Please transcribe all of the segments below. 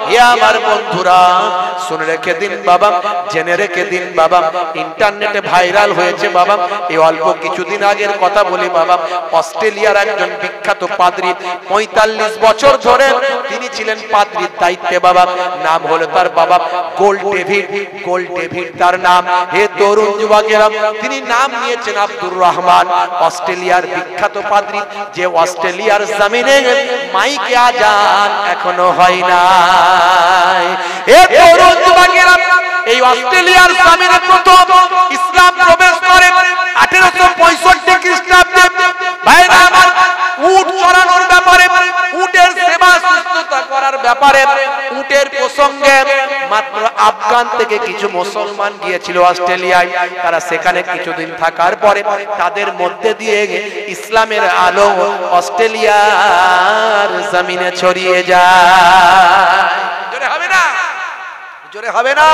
হে আমার বন্ধুরা শুনে রেখে দিন বাবা, জেনে রেখে দিন বাবা, ইন্টারনেটে ভাইরাল হয়েছে বাবা। এই অল্প কিছুদিন আগের কথা বলি বাবা, অস্ট্রেলিয়ার একজন বিখ্যাত পাদ্রী, 45 বছর ধরে তিনি ছিলেন পাদ্রীর দায়িত্বে বাবা। নাম হলো তার বাবা গোল্ড ডেভিড, গোল্ড ডেভিড তার নাম। হে তরুণ যুবকেরা, তিনি নাম নিয়েছেন আব্দুর রহমান। অস্ট্রেলিয়ার বিখ্যাত পাদ্রী, যে অস্ট্রেলিয়ার জমিনে মাইকে আজান এখনো হয় না। হে তরুণ যুবকেরা, এই অস্ট্রেলিয়ার জমিনে প্রথম ইসলাম প্রবেশ করে 1865 খ্রিস্টাব্দে। ভাইরা আমার, উট চড়ানোর ব্যাপারে, উটের সেবা সুস্থতা করার ব্যাপারে, উটের প্রসঙ্গে মাত্র আফগান থেকে কিছু মুসলমান গিয়েছিল অস্ট্রেলিয়ায়। তারা সেখানে কিছুদিন থাকার পরে তাদের মধ্যে দিয়ে ইসলামের আলো অস্ট্রেলিয়ার জমিনে ছড়িয়ে যায়। জোরে হবে না, জোরে হবে না।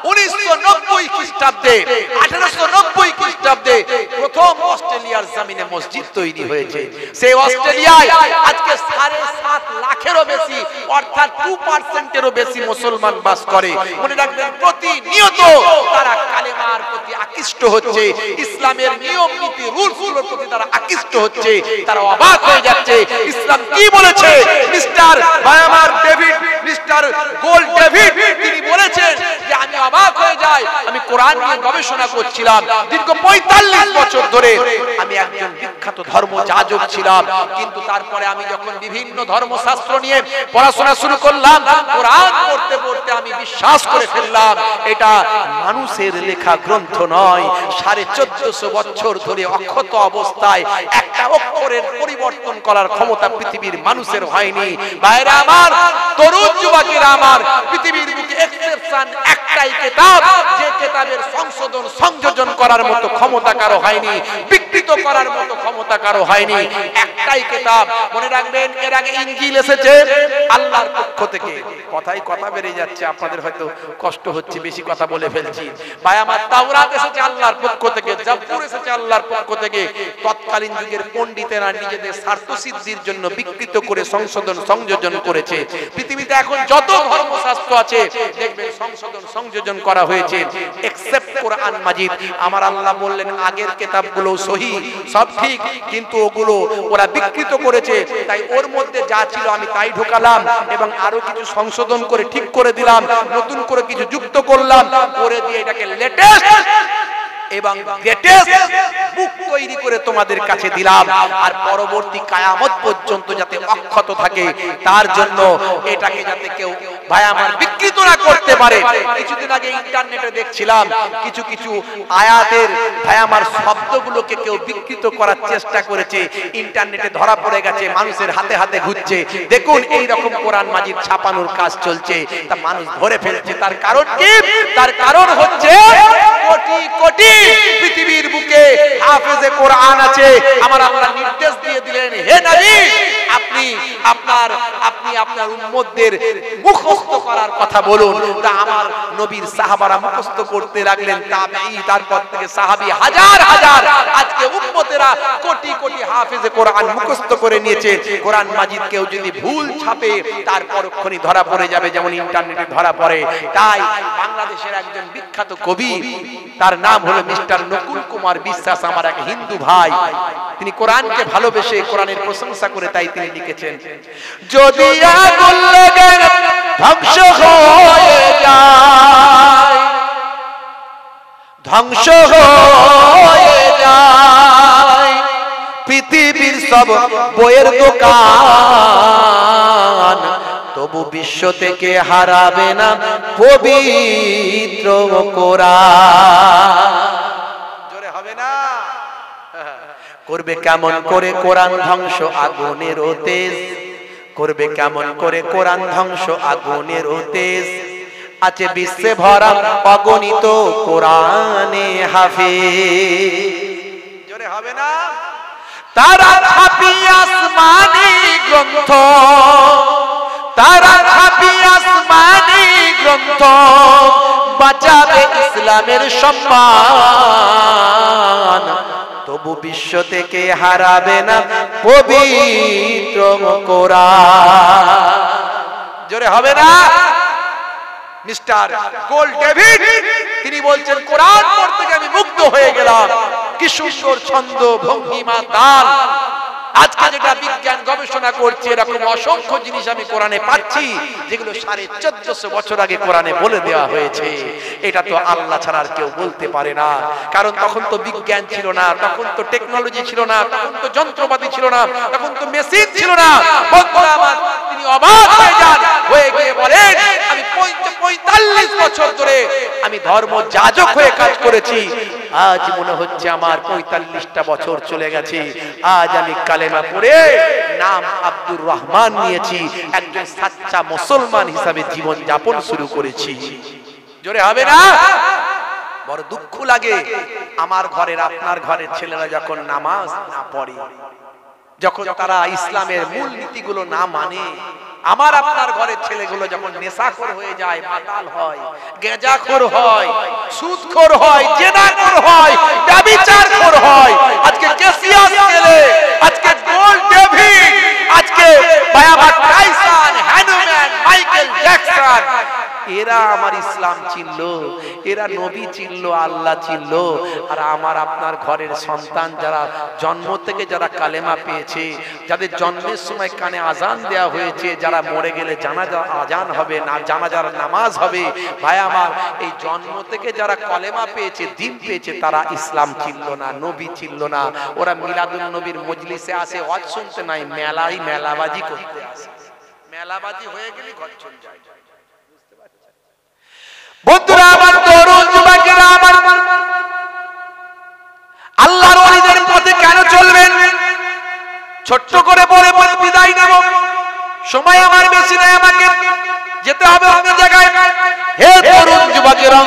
1990 খ্রিস্টাব্দে, 1890 খ্রিস্টাব্দে প্রথম অস্ট্রেলিয়ার জমিনে মসজিদ তৈরি হয়েছে। সেই অস্ট্রেলিয়ায় আজকে 7.5 লাখেরও বেশি, অর্থাৎ 2%-এরও বেশি মুসলমান বাস করে। মনে রাখবেন, প্রতিনিয়ত তারা কালেমার প্রতি আকৃষ্ট হচ্ছে, ইসলামের নিয়ম নীতি রুলসগুলোর প্রতি তারা আকৃষ্ট হচ্ছে। তারা অবাক হয়ে যাচ্ছে, ইসলাম কি বলেছে। মিস্টার বায়ামার ডেভিড, মিস্টার গোল্ড ডেভিড, তিনি বলেছেন যে আমি অবাক হয়ে যাই, আমি কোরআন নিয়ে গবেষণা করছিলাম দীর্ঘ 45 বছর ধরে। আমি একজন বিখ্যাত ধর্মযাজক ছিলাম, কিন্তু তারপরে আমি যখন বিভিন্ন ধর্মশাস্ত্র নিয়ে পড়াশোনা শুরু করলাম, কোরআন পড়তে পড়তে আমি বিশ্বাস করে ফেললাম এটা মানুষের লেখা গ্রন্থ নয়। 1450 বছর ধরে অক্ষত অবস্থায় একটা অক্ষরের পরিবর্তন করার ক্ষমতা পৃথিবীর মানুষের হয়নি। ভাইরা আমার, তরুণ যুবকেরা আমার, পৃথিবীর বুকে এক্সেপশন একটাই কিতাব, যে কিতাবের সংশোধন সংযোজন করার মতো ক্ষমতা কারো হয়নি, বিকৃত করার মতো ক্ষমতা কারো হয়নি। একটাই কিতাব। মনে রাখবেন, এর আগে ইনজিল এসেছে আল্লাহর পক্ষ থেকে। কথাই কথা বেড়ে যাচ্ছে, আপনাদের হয়তো কষ্ট হচ্ছে, বেশি কথা বলে ফেলছি। ভাই আমার, তাওরাত এসেছে আল্লাহর পক্ষ থেকে, জাবুর এসেছে আল্লাহর পক্ষ থেকে। তৎকালীন যুগের পণ্ডিতেরা নিজেদের স্বার্থ সিদ্ধির জন্য বিকৃত করে সংশোধন সংযোজন করেছে। পৃথিবীতে এখন যত ধর্মশাস্ত্র আছে দেখবেন সংশোধন সংযোজন করা হয়েছে, এক্সেপ্ট কোরআন মাজিদ। আমার আল্লাহ বললেন আগের কিতাবগুলো সহি, সব ঠিক, কিন্তু ওগুলো ওরা বিকৃত করেছে, তাই ওর মধ্যে যা ছিল আমি তাই ঢোকালাম এবং আরো কিছু সংশোধন করে ঠিক করে দিলাম, নতুন করে কিছু যুক্ত করলাম, করে দিয়ে এটাকে লেটেস্ট এবং গ্রেটেস্ট বুক তৈরি করে তোমাদের কাছে দিলাম। আর পরবর্তী কিয়ামত পর্যন্ত যাতে অক্ষত থাকে, তার জন্য এটাকে যাতে কেউ ভাই আমার বিকৃত না করতে পারে। কিছুদিন আগে ইন্টারনেটে দেখছিলাম কিছু কিছু আয়াতের ভাই আমার শব্দগুলোকে কেউ বিকৃত করার চেষ্টা করেছে, ইন্টারনেটে ধরা পড়ে গেছে, মানুষের হাতে হাতে ঘুরছে। দেখুন, এই রকম কোরআন মাজিদ ছাপানোর কাজ চলছে, তা মানুষ ধরে ফেলছে। তার কারণ কি? তার কারণ হচ্ছে কোটি কোটি পৃথিবীর বুকে হাফেজে কোরআন আছে। আমার আল্লাহ নির্দেশ দিয়ে দিলেন, হে নবী, আপনি আপনার উম্মতদের মুখস্থ করার কথা বলুন। তা আমার নবীর সাহাবারা মুখস্থ করতে লাগলেন, তাবেঈ, তারপর থেকে সাহাবী, হাজার হাজার, আজকে উম্মতেরা কোটি কোটি হাফেজে কোরআন মুখস্থ করে নিয়েছে। কোরআন মাজিদ কেউ যদি ভুল ছাপে তার পরক্ষণই ধরা পড়ে যাবে, যেমন ইন্টারনেটে ধরা পড়ে। তাই বাংলাদেশের একজন বিখ্যাত কবি, তার নাম হলো মিস্টার নকুল কুমার বিশ্বাস, আমার এক হিন্দু ভাই, তিনি কোরআনকে ভালোবেসে কোরআনের প্রশংসা করে তাই তিনি লিখেছেন, যদি আগুন লেগে ধ্বংস হয়ে যায়, ধ্বংস হয়ে যায় পৃথিবীর সব বইয়ের দোকান, তবু বিশ্ব থেকে হারাবে না পবিত্র কোরআন। জোরে হবে না? করবে কেমন করে কোরআন ধ্বংস আগুনের তেজ, করবে কেমন করে কোরআন ধ্বংস আগুনের তেজ, আছে বিশ্বে ভরা অগণিত কোরআনে হাফেজ। জোরে হবে না? তারা ছাপি আসমানি গ্রন্থ, তারা ছাপি আসমানি গ্রন্থ, বাঁচাবে ইসলামের সম্মান, তবু বিশ্ব থেকে হারাবে না পবিত্র কোরআন। জোরে হবে না? মিস্টার গোল্ড ডেভিড তিনি বলছেন কোরআন পড়তে গিয়ে আমি মুগ্ধ হয়ে গেলাম, কি সুন্দর ছন্দ, ভঙ্গিমা, তাল। আজকে যেটা বিজ্ঞান গবেষণা করছে এরকম অসংখ্য জিনিস আমি কোরআনে পাচ্ছি যেগুলো 1450 বছর আগে কোরআনে বলে দেওয়া হয়েছে। এটা তো আল্লাহ ছাড়া আর কেউ বলতে পারে না, কারণ তখন তো বিজ্ঞান ছিল না, তখন তো টেকনোলজি ছিল না, তখন তো যন্ত্রপাতি ছিল না, তখন তো মেশিন ছিল না। বন্ধুরা আমার, তিনি অবাক হয়ে যান, হয়ে গিয়ে বলেন আমি 45 বছর ধরে আমি ধর্ম যাজক হয়ে কাজ করেছি, আজ মনে হচ্ছে আমার 45টা বছর চলে গেছে। আজ আমি কালেমা পড়ে নাম আব্দুর রহমান নিয়েছি, একজন সাচ্চা মুসলমান হিসাবে জীবন যাপন শুরু করেছি। জোরে হবে না? বড় দুঃখ লাগে আমার ঘরের আপনার ঘরের ছেলেরা যখন নামাজ না পড়ে, যখন তারা ইসলামের মূল নীতিগুলো না মানে। আমার আপনার ঘরের ছেলেগুলো যখন নেশাখোর হয়ে যায়, মাতাল হয়, গেঁজাখোর হয়, সুদখোর হয়, জেনাখোর হয়, ব্যভিচারখোর হয়। আজকে কেসিয়াস ছেলে, আজকে গোল্ড ডেভিড, আজকে বায়াবা টাইসন, হ্যানুম্যান, মাইকেল জ্যাকসন, এরা আমার ইসলাম চিনল, এরা নবী চিনল, আল্লাহ চিনল। আর আমার আপনার ঘরের সন্তান যারা জন্ম থেকে যারা কালেমা পেয়েছে, যাদের জন্মের সময় কানে আজান দেয়া হয়েছে, যারা মরে গেলে জানাজা আজান হবে না, জানাজার নামাজ হবে, ভাই আমার এই জন্ম থেকে যারা কালেমা পেয়েছে, দিন পেয়েছে, তারা ইসলাম চিনল না, নবী চিনল না। ওরা মিলাদুন নবীর মজলিসে আসে, ওয়াজ শুনতে নাই, মেলাবাজি করতে আসে। মেলাবাজি হয়ে গেলে ঘর চলে যায়। বন্ধুরা আমার, তরুণ যুবকেরা আমার, আল্লাহর ওলিদের পথে কেন চলবেন? ছোট্ট করে বলে বিদায় নেব, সময় আমার বেশি নাই, আমাকে যেতে হবে অন্য জায়গায়। হে তরুণ যুবকেরা,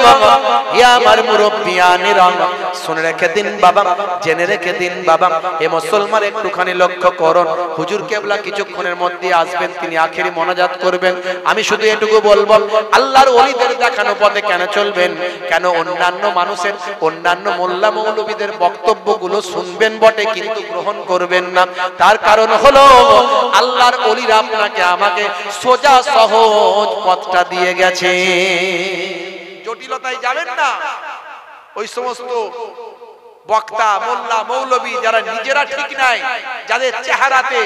হে আমার মুরব্বিয়ানেরা, শুনে রেখে দিন বাবা, জেনে রেখে দিন বাবা, হে মুসলমান একটুখানি লক্ষ্য করুন। হুজুর কেবলা কিছুক্ষণের মধ্যে আসবেন, তিনি আখেরি মোনাজাত করবেন। আমি শুধু এটুকু বলবো, আল্লাহর ওলিদের দেখানো পথে কেন চলবেন? কেন অন্যান্য মানুষের, অন্যান্য মোল্লা মৌলবীদের বক্তব্যগুলো শুনবেন বটে, কিন্তু গ্রহণ করবেন না। তার কারণ হলো আল্লাহর ওলিরা আপনাকে আমাকে সোজা সহজ পথটা দিয়ে গেছে। জটিলতায় যাবেন না। ওই সমস্ত বক্তা, মোল্লা, মৌলবী যারা নিজেরা ঠিক নাই, যাদের চেহারাতে,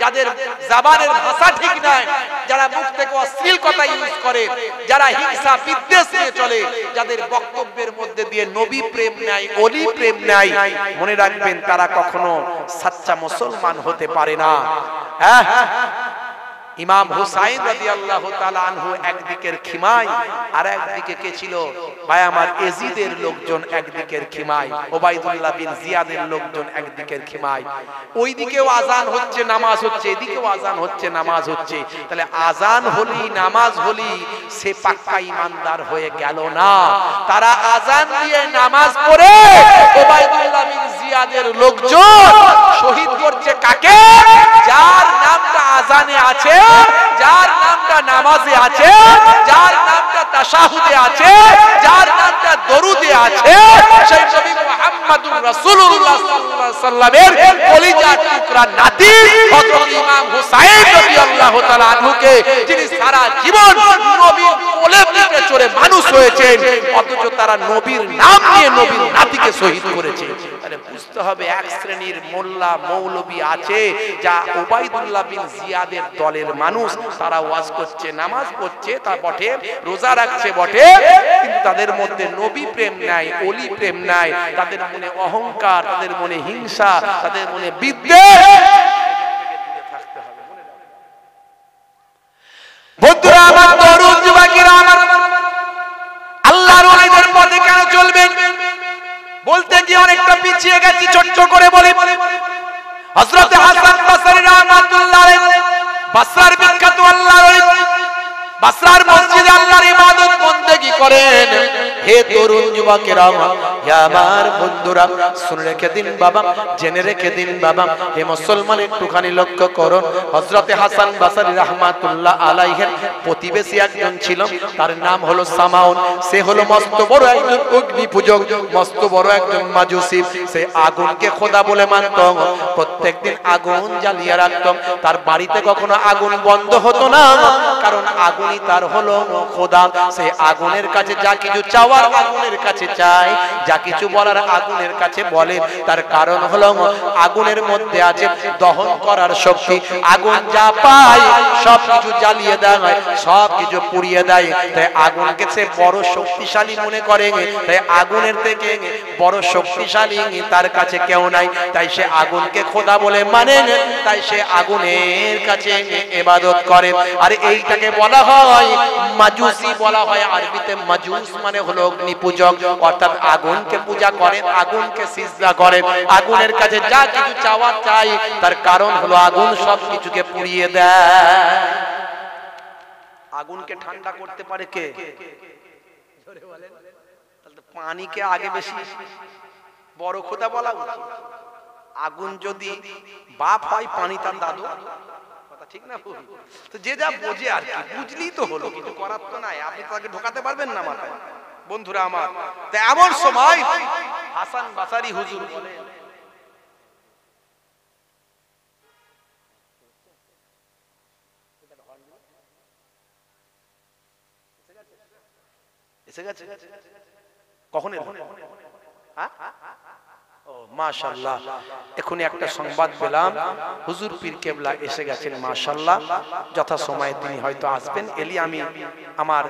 যাদের জবানের ভাষা ঠিক নাই, যারা মুখ থেকে অশ্লীল কথা ইউজ করে, যারা হিংসা বিদ্বেষ নিয়ে চলে, যাদের বক্তব্যের মধ্যে দিয়ে নবী প্রেম নাই, ওলি প্রেম নাই, মনে রাখবেন তারা কখনো সাচ্চা মুসলমান হতে পারে না। হ্যাঁ, ইমাম হুসাইন রাদিয়াল্লাহু তাআলা আনহু একদিকের খিমাই, আর একদিকে কে ছিল? ভাই আমার এজিদের লোকজন একদিকের খিমাই, ওবাইদুল্লাহ বিন জিয়াদের লোকজন একদিকের খিমাই। ওইদিকেও আজান হচ্ছে, নামাজ হচ্ছে, এদিকেও আজান হচ্ছে, নামাজ হচ্ছে। তাহলে আজান হলি, নামাজ হলি, সে পাক্কা ইমানদার হয়ে গেল না। তারা আজান দিয়ে নামাজ পড়ে ওবাইদুল্লাহ বিন জিয়াদের লোকজন শহীদ করছে কাকে? যার নামটা আজানে আছে, যার নামটা নামাজে আছে, যার নামটা তাশাহুদে আছে, যার নামটা দরুদে আছে, সেই নবী মুহাম্মদুর রাসূলুল্লাহ সাল্লাল্লাহু আলাইহি সাল্লামের কলিজার টুকরা নাতি হযরত ইমাম হুসাইন রাদিয়াল্লাহু তাআলা আনহুকে, যিনি সারা জীবন নবীর কোলে পিঠে চড়ে মানুষ হয়েছেন, অথচ তারা নবীর নাম নিয়ে নবীর নাতিকে শহীদ করেছে। তাহলে বুঝতে হবে এক শ্রেণীর মোল্লা মৌলবী আছে যা ওবাইদুল্লাহ বিন জিয়াদের দলের মানুষ। তারা ওয়াজ করছে, নামাজ পড়ছে তা বটে, রোজা রাখছে বটে, কিন্তু তাদের মধ্যে নবী প্রেম নাই, ওলি প্রেম নাই। তাদের মনে অহংকার, তাদের মনে হিংসা, তাদের মনে বিদ্বেষ। বন্ধুরা আমার, তরুণ যুবকেরা আমার, আল্লাহর ওলিদের পথে কেন চলবেন বলতে গিয়ে অনেকটা পিছিয়ে গেছি। ছোট্ট করে বলি, হযরত হাসান বসরি রাহমাতুল্লাহ আলাইহি, বসরার বিখ্যাত আল্লাহর ওলি, বসরার মসজিদে আল্লাহর ইবাদত বন্দেগী করেন। হে তরুণ যুবকেরা, হে আমার বন্ধুরা শুনে রেখে দিন বাবা, জেনে রেখে দিন বাবা, হে মুসলমান একটুখানি লক্ষ্য করুন। হযরতে হাসান বসরি রাহমাতুল্লাহ আলাইহির প্রতিবেশী একজন ছিল, তার নাম হলো সামাউন। সে হলো মস্ত বড় একজন অগ্নি পূজক, মস্ত বড় একজন মাজুসি। সে আগুনকে খোদা বলে মানত, প্রত্যেকদিন আগুন জ্বালিয়ে রাখত। তার বাড়িতে কখনো আগুন বন্ধ হতো না, কারণ আগুনই তার হলো খোদা। সে আগুনের কাছে যা কিছু চাওয়ার আগুনের কাছে চায়, যা কিছু বলার আগুনের কাছে বলে। তার কারণ হলো আগুনের মধ্যে আছে দহন করার শক্তি। আগুন যা পায় সব কিছু জ্বালিয়ে দেয়, সব কিছু পুড়িয়ে দেয়। তাই আগুনকে সে বড় শক্তিশালী মনে করে। তাই আগুনের থেকে বড় শক্তিশালী তার কাছে কেউ নাই। তাই সে আগুনকে খোদা বলে মানে, তাই সে আগুনের কাছে ইবাদত করে। আর এইটাকে বলা হয় মাজুসি বলা হয়। আরবিতে মাজুস মানে হলো অগ্নি পূজক, অর্থাৎ আগুনকে পূজা করে, আগুনকে সিজদা করে, আগুনের কাছে যা কিছু চাওয়া চাই। তার কারণ হলো আগুন সব কিছুকে পুড়িয়ে দেয়। আগুনকে ঠান্ডা করতে পারে কে? জোরে বলেন। তাহলে পানিকে আগে বেশি বড় খোদা বলা উচিত। আগুন যদি বাপ হয়, পানি তার দাদু, কথা ঠিক না? তো যে যা বোঝে আর কি, বুঝলেই তো হলো, কিছু করার তো নাই। আপনি তাকে ঢোকাতে পারবেন না মাথায়। বন্ধুরা আমার, তো এমন সময় হাসান বসরি হুজুর বলে, এসে গেছে কখন এলো? ও মাশাআল্লাহ, এখনই একটা সংবাদ পেলাম, হুজুর পীর কেবলা এসে গেছেন। মাশাআল্লাহ, যথা সময়ে তিনি হয়তো আসবেন। এলি আমি আমার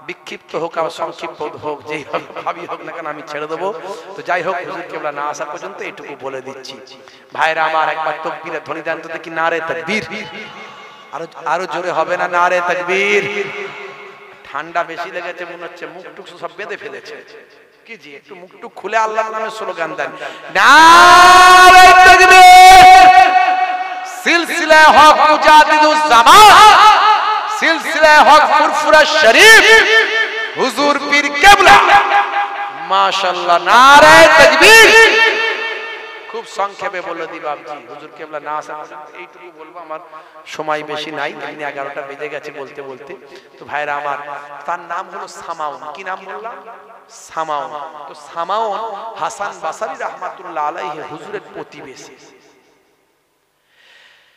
বিক্ষিপ্ত হোক আর সংক্ষিপ্ত হোক, যেই ভাবি হোক না কেন, আমি ছেড়ে দেবো। তো যাই হোক, হুজুর কেবলা না আসা পর্যন্ত এটুকু বলে দিচ্ছি। ভাইরা আমার, একবার তাকবীরের ধ্বনি দেন তো দেখি। নারে তাকবীর। আরো জোরে হবে না? নারে তাকবীর। ঠান্ডা বেশি লেগেছে মনে হচ্ছে, মুখ টুক সব বেঁধে ফেলেছে। কি জি, একটু মুখ টুক খুলে আল্লাহর নামে স্লোগান দেন। নারে তাকবীর। সিলসিলা হক মুজাদ্দিদুজ জামান, সিলসিলা হক ফুরফুরা শরীফ, হুজুর পীর কেবলা। মাশাআল্লাহ, নারে তাকবীর। খুব সংক্ষেপে বলে দিই বাবজি, হুজুর কেবলা না আসা এইটুকু বলবো, আমার সময় বেশি নাই। এমনি 11টা বেজে গেছে বলতে বলতে। তো ভাইরা আমার, তার নাম হলো সামাউন। কি নাম বললাম? সামাউন। তো সামাউন হাসান বসরি রাহমাতুল্লাহ আলাইহি হুজুরের প্রতিবেশী।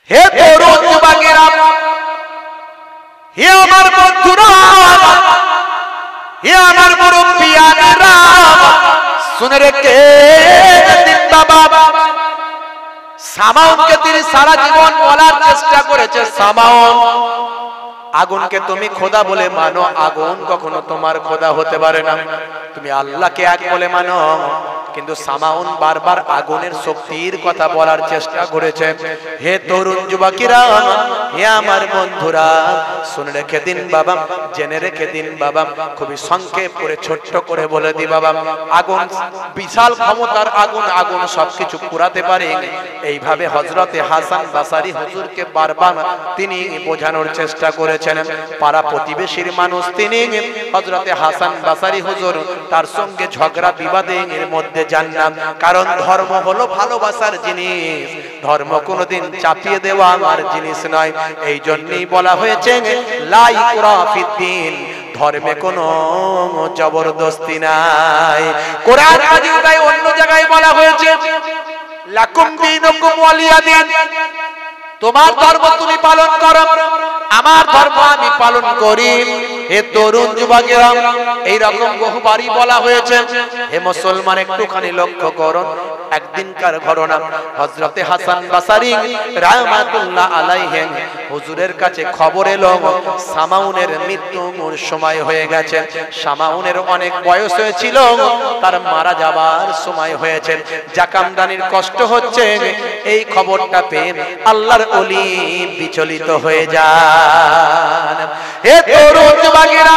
হে তরুণ যুবকেরা, হে আমার বন্ধুরা, হে আমার মুরব্বিয়ানেরা, শুনে রেখে দিন বাবা। সামাউনকে তিনি সারা জীবন বলার চেষ্টা করেছে, সামাউন, আগুনকে তুমি খোদা বলে মানো, আগুন কখনো তোমার খোদা হতে পারে না। তুমি আল্লাহকে এক বলে মানো। কিন্তু সামাউন বারবার আগুনের শক্তির কথা বলার চেষ্টা করেছে। হে তরুণ যুবকেরা, হে আমার বন্ধুরা, শুনে রেখে দিন বাবা, জেনে রেখে দিন বাবা। খুবই সংক্ষেপ করে ছোট্ট করে বলে দি বাবা, আগুন বিশাল ক্ষমতার আগুন, আগুন সবকিছু পুরাতে পারে। এইভাবে হযরতে হাসান বসরি হুজুরকে বারবার তিনি বোঝানোর চেষ্টা করেছেন। পাড়া প্রতিবেশীর মানুষ তিনি, হযরতে হাসান বসরি হুজুর তার সঙ্গে ঝগড়া বিবাদের মধ্যে যান না। কারণ ধর্ম হলো ভালোবাসার জিনিস, ধর্ম কোনোদিন চাপিয়ে দেওয়া আমার জিনিস নয়। এই জন্যই বলা হয়েছে লা ইকরাহ ফিদ্দিন, ধর্মে কোনো জবরদস্তি নাই। কোরআন মাজিদে অন্য জায়গায় বলা হয়েছে লাকুম দীনুকুম ওয়ালিয়া দীন, তোমার ধর্ম তুমি পালন করো, আমার ধর্ম আমি পালন করি। হে তরুণ যুবকেরা, এই রকম বহুবারই বলা হয়েছে। হে মুসলমান, একটুখানি লক্ষ্য করুন। একদিনকার ঘটনা, হযরতে হাসান বসরি রাহমাতুল্লাহ আলাইহি হুজুরের কাছে খবর এলো সামাউনের মৃত্যুর সময় হয়ে গেছে। সামাউনের অনেক বয়স হয়েছিল, তার মারা যাবার সময় হয়েছে। জাকামদানির কষ্ট হচ্ছে। এই খবরটা পেয়ে আল্লাহর ওলি বিচলিত হয়ে যান। হে তরুণ যুবকেরা,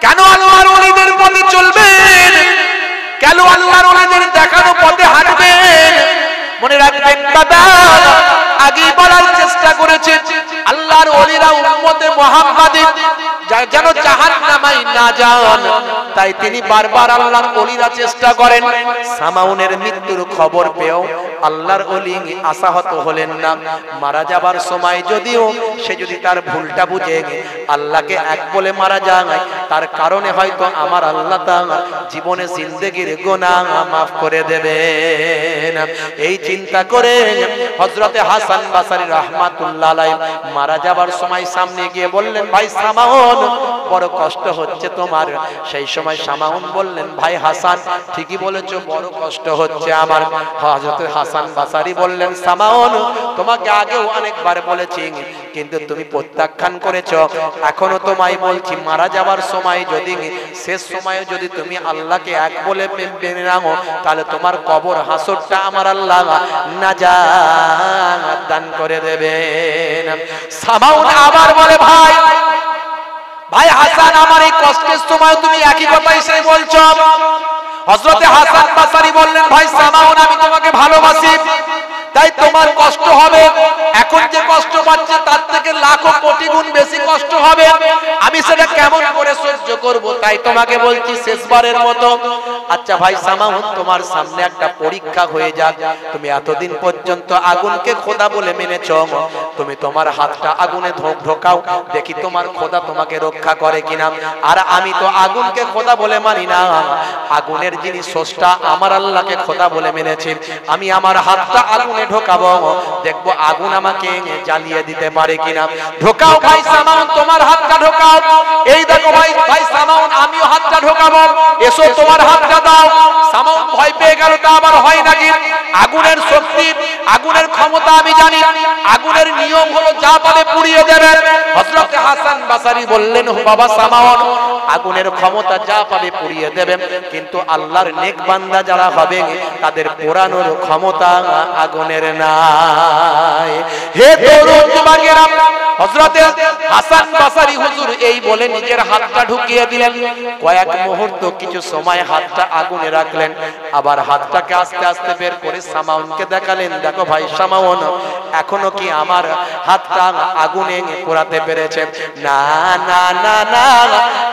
কেন আল্লাহর ওলিদের পথে চলবেন? কেন আল্লাহর ওলিদের দেখানো পথে হাঁটবেন? মনে রাখবেন বাবা, আগেই বলার চেষ্টা করেছে, আল্লাহর ওলিরা উম্মতে মুহাম্মাদী যেন জাহান্নামে না যান, তাই তিনি বারবার আল্লাহর ওলিরা চেষ্টা করেন। সামাউনের মৃত্যুর খবর পেয়েও আল্লাহর ওলি আশাহত হলেন না। মারা যাবার সময় যদিও সে যদি তার ভুলটা বুঝে আল্লাহকে এক বলে মারা যায়, তার কারণে হয়তো আমার আল্লাহ তাআলা জীবনে জিন্দেগির গুনাহ মাফ করে দেবেন। এই চিন্তা করে হযরতে হাসান বাসারী রাহমাতুল্লাহ আলাইহি মারা যাবার সময় সামনে গিয়ে বললেন, ভাই সামাউন, বড় কষ্ট হচ্ছে তোমার। সেই সময় সামাউন বললেন, ভাই হাসান, ঠিকই বলেছো, বড় কষ্ট হচ্ছে আমার। হযরতে হাসান বাসারী বললেন, সামাউন, তোমাকে আগেও অনেকবার বলেছি, কিন্তু তুমি প্রত্যাখ্যান করেছো। এখনো তোমায় বলছি, মারা যাবার সময় যদি, শেষ সময়ে যদি তুমি আল্লাহকে এক বলে মেনে নাও, তাহলে তোমার কবর হাসরটা আমার আল্লাহ নাজাত দান করে দেবেন। সামাউন আবার বলে, ভাই হাসান, আমার এই কষ্টের সময় তুমি একই কথাই সেই বলছো। হযরতে হাসান বাসারী বললেন, ভাই সামাউন, আমি তোমাকে ভালোবাসি, তাই তোমার কষ্ট হবে। এখন যে কষ্ট পাচ্ছে তার থেকে লাখো কোটি গুণ বেশি কষ্ট হবে। আমি সেটা কেমন করে সহ্য করব? তাই তোমাকে বলছি শেষবারের মতো, আচ্ছা ভাই সামাউন, তোমার সামনে একটা পরীক্ষা হয়ে যাক। তুমি এতদিন পর্যন্ত আগুনকে খোদা বলে মেনেছো, তুমি তোমার হাতটা আগুনে ঢোকাও, দেখি তোমার খোদা তোমাকে রক্ষা করে কিনা। আর আমি তো আগুনকে খোদা বলে মানি না, আগুনের যিনি স্রষ্টা আমার আল্লাহকে খোদা বলে মেনেছি। আমি আমার হাতটা আগুনে ঢোকাবো, দেখবো আগুন আমাকে জ্বালিয়ে দিতে পারে কিনা। ঢোকাও ভাই সামাউন, তোমার হাতটা ঢোকাও। এই দেখো ভাই সামাউন, আমিও হাতটা ঢোকাবো, এসো তোমার হাতটা দাও। সামাউন ভয় পেয়ে গেল, তা আবার হয় নাকি? আগুনের শক্তি, আগুনের ক্ষমতা আমি জানি, আগুনের নিয়ম হলো যা পাবে পুড়িয়ে দেবে। হযরতে হাসান বাসারী বললেন, বাবা সামাউন, আগুনের ক্ষমতা যা পাবে পুড়িয়ে দেবে, কিন্তু আল্লাহর নেক বান্দা যারা হবে তাদের পোড়ানোর ক্ষমতা আগুনের নাই। হে তরুণ যুবকেরা, হযরতে হাসান বাসারী হুজুর এই বলে নিজের হাতটা ঢুকিয়ে দিলেন। কয়েক মুহূর্ত কিছু সময় হাতটা আগুনে রাখলেন, আবার হাতটাকে আস্তে আস্তে বের করে সামাউনকে দেখালেন, দেখো ভাই সামাউন, এখনো কি আমার হাতটা আগুনে পোড়াতে পেরেছে? না না না না,